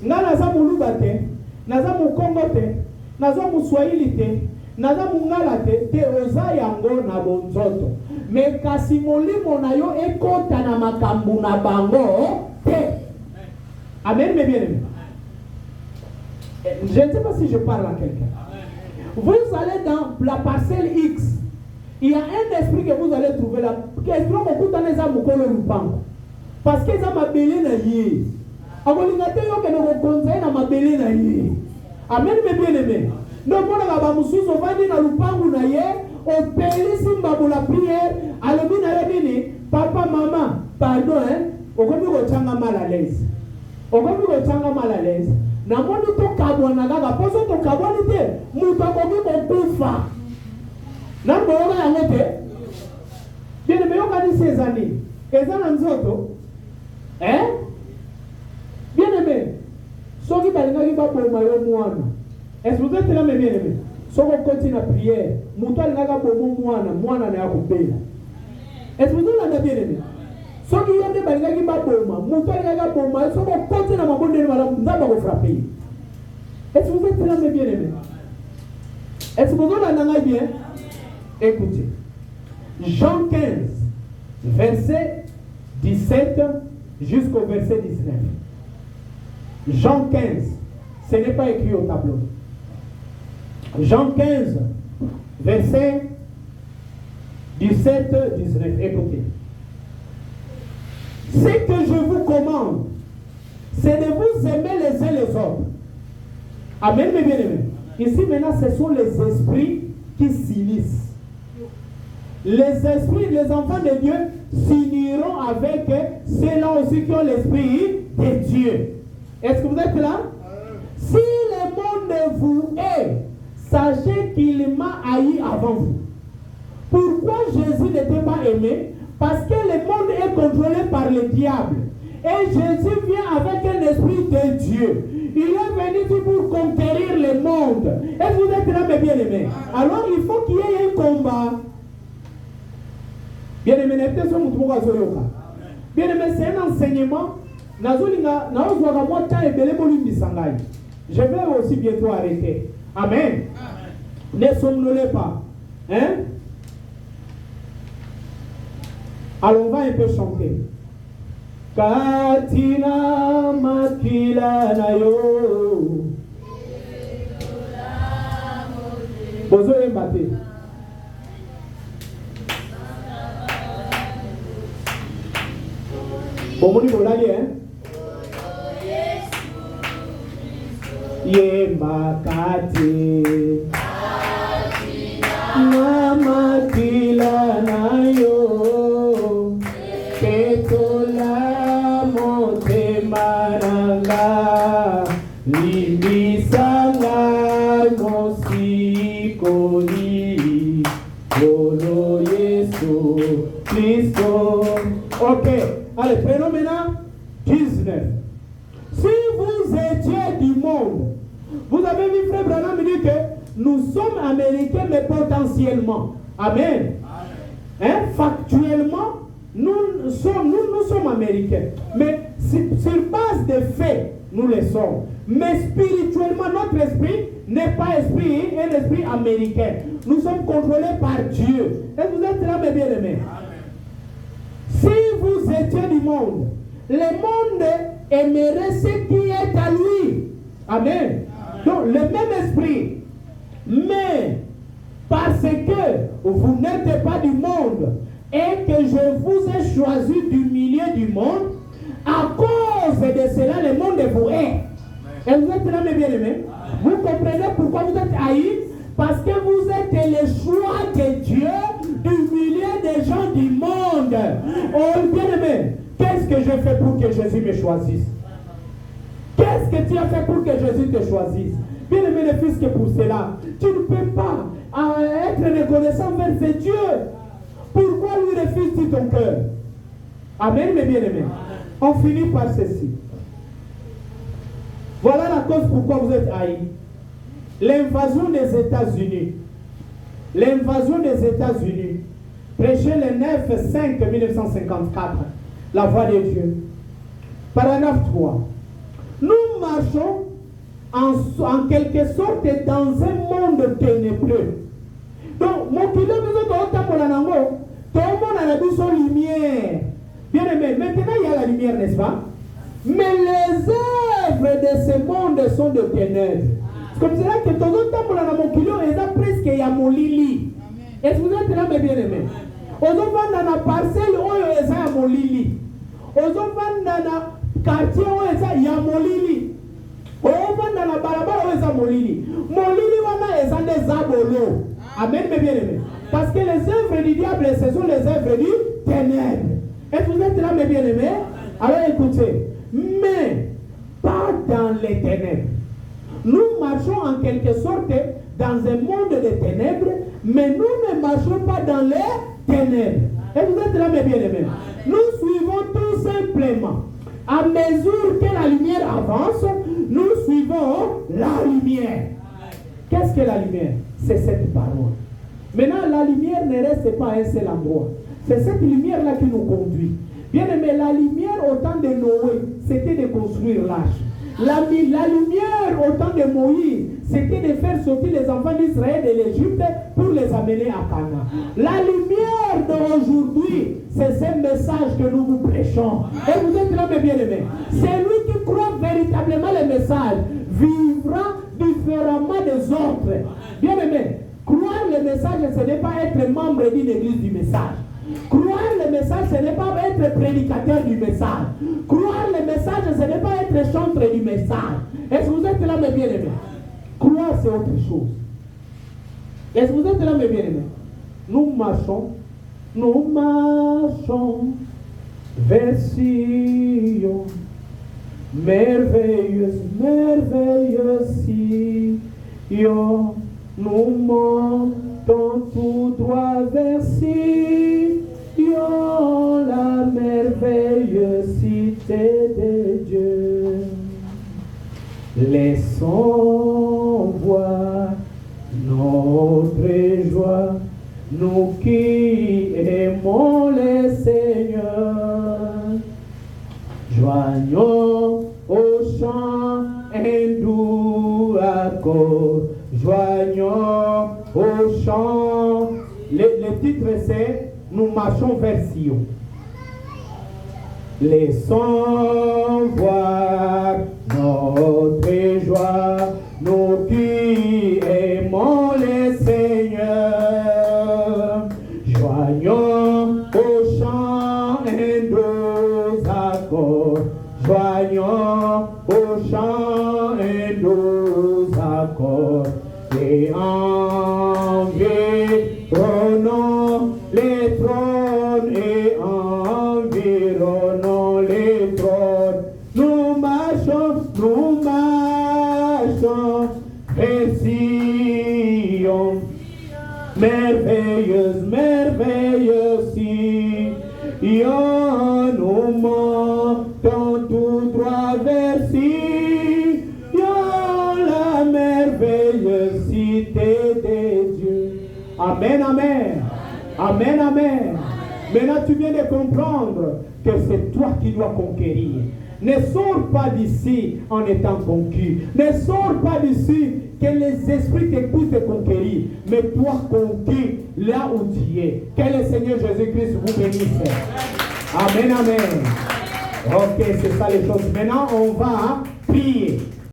Naza mulubate, naza mukongote, naza muswahilite, naza mungalate, te oza yango na bonzoto. Mais kasi molimo na yo ekota na makambu na bango te. Amen, mes bien-aimés. Je ne sais pas si je parle à quelqu'un. Vous allez dans la parcelle X. Il y a un esprit que vous allez trouver là. Parce que ça m'a belé na yé. Amen, mes bien-aimés. Donc, on a bamusou sovandi na lupangu na ye, au pays simbabu la prière, alobina yabini, papa, maman, pardon, hein, au comme vous changa mal à l'aise. Au comme vous changa mal à l'aise. Na moni to kabwana gaga, poso to kabwani te, mutakomi kokufa. Na mbona yangote? Bien-aimé, on a dit ces années. Et ça, nous autres, hein? Bien-aimé, ceux qui parlent de la est-ce que vous êtes là, mes bien-aimés? Si on continue à prier, est-ce que vous êtes là, bien-aimés? Ceux qui ont des balles qui battent, est-ce qu'on continue à frapper? Est-ce que vous êtes là, mes bien-aimés? Est-ce que vous êtes là, bien? Écoutez, Jean 15, verset 17 jusqu'au verset 19. Jean 15, ce n'est pas écrit au tableau. Jean 15, verset 17, 19. Écoutez. Ce que je vous commande, c'est de vous aimer les uns les autres. Amen, mes bien-aimés. Ici, maintenant, ce sont les esprits qui s'unissent. les esprits, les enfants de Dieu s'uniront avec ceux-là aussi qui ont l'esprit de Dieu. Est-ce que vous êtes là? Si le monde vous hait, sachez qu'il m'a haï avant vous. Pourquoi Jésus n'était pas aimé? Parce que le monde est contrôlé par le diable. Et Jésus vient avec un esprit de Dieu. Il est venu pour conquérir le monde. Est-ce que vous êtes là, mes bien-aimés? Alors il faut qu'il y ait un combat. Bien-aimés, c'est un enseignement. Je vais aussi bientôt arrêter. Amen. Ne somnolez pas. Hein? Alors on va un peu chanter. Katina makila na yo. Bozo embate. Bomoni bolali hein? Yemba kati. Mama kila na yo. Ketola mote maranga. Libisanga mosikoli. Olo Yesu Christo. Ok, allez, prenons maintenant 19. Si vous étiez du monde, vous avez vu frère Branham me dire que nous sommes américains mais potentiellement. Amen. Hein? Factuellement, nous sommes américains. Mais sur base des faits, nous le sommes. Mais spirituellement, notre esprit n'est pas un esprit américain. Nous sommes contrôlés par Dieu. Est-ce que vous êtes là, mes bien-aimés? Si vous étiez du monde, le monde aimerait ce qui est à lui. Amen. Donc, le même esprit. Mais, parce que vous n'êtes pas du monde et que je vous ai choisi du milieu du monde, à cause de cela, le monde vous hait. Et vous êtes là, mes bien-aimés? Vous comprenez pourquoi vous êtes haïs? Parce que vous êtes le choix de Dieu du milieu des gens du monde. Oh, bien-aimé, qu'est-ce que je fais pour que Jésus me choisisse? Qu'est-ce que tu as fait pour que Jésus te choisisse? Bien-aimé, le fils, que pour cela, tu ne peux pas être reconnaissant vers ce Dieu. Pourquoi lui refuses-tu ton cœur? Amen, mes bien-aimés. On finit par ceci. Voilà la cause pourquoi vous êtes haïs. L'invasion des États-Unis. L'invasion des États-Unis. Prêché le 9/5/1954. La voix de Dieu. Paragraphe 3. Nous marchons en quelque sorte dans un monde ténébreux. Donc, mon kilo, tout le monde a la lumière. Bien aimé, maintenant il y a la lumière, n'est-ce pas? Mais les œuvres de ce monde sont de ténèbres. C'est comme cela que tout le temps, mon kilo, il y a presque il y a mon lili. Est-ce que vous êtes là, mes bien-aimés? Aux enfants dans la parcelle, il y a mon lili. Aux enfants dans le quartier, il y a mon lili. Aux enfants dans la barabara, il y a mon lili. Mon lili, il y a des abolo. Amen, mes bien-aimés. Parce que les œuvres du diable, ce sont les œuvres du ténèbre. Est-ce que vous êtes là, mes bien-aimés? Alors écoutez, mais pas dans les ténèbres. Nous marchons en quelque sorte dans un monde de ténèbres, mais nous ne marchons pas dans les ténèbres. Est-ce que vous êtes là, mes bien-aimés? Nous suivons tout simplement. À mesure que la lumière avance, nous suivons la lumière. Qu'est-ce que la lumière? C'est cette parole. Maintenant, la lumière ne reste pas à un seul endroit. C'est cette lumière-là qui nous conduit. Bien aimé, la lumière au temps de Noé, c'était de construire l'arche. La lumière au temps de Moïse, c'était de faire sortir les enfants d'Israël de l'Égypte pour les amener à Canaan. La lumière d'aujourd'hui, c'est ce message que nous vous prêchons. Et vous êtes là, mes bien-aimés. Celui qui croit véritablement le message vivra différemment des autres. Bien-aimés, croire le message, ce n'est pas être membre d'une église du message. Croire le message, ce n'est pas être prédicateur du message. Croire le message, ce n'est pas être chanteur du message. Est-ce que vous êtes là, mes bien-aimés? Croire, c'est autre chose. Est-ce que vous êtes là, mes bien-aimés? Nous marchons nous marchons vers Sion. Merveilleuse, merveilleuse Sion, nous montons tout droit vers Sion, la merveilleuse cité de Dieu. Laissons voir notre joie, nous qui aimons le Seigneur. Joignons au chant un doux accord. Joignons au chant. Le titre c'est Nous marchons vers Sion. Laissons voir notre joie, nous qui aimons le Seigneur. Joignons au chant un doux accord. Joignons au chant un doux accord. Et environnons les trônes et environnons les trônes. Nous marchons vers Sion. Merveilleuse, merveilleuse Sion, nous montons tout droit vers Sion, la merveilleuse cité de Dieu. Amen, amen. Amen, amen. Maintenant, tu viens de comprendre que c'est toi qui dois conquérir. Ne sors pas d'ici en étant conquis. Ne sors pas d'ici que les esprits te poussent te conquérir. Mais toi conquis là où tu es. Que le Seigneur Jésus-Christ vous bénisse. Amen, amen. Ok, c'est ça les choses. Maintenant, on va prier.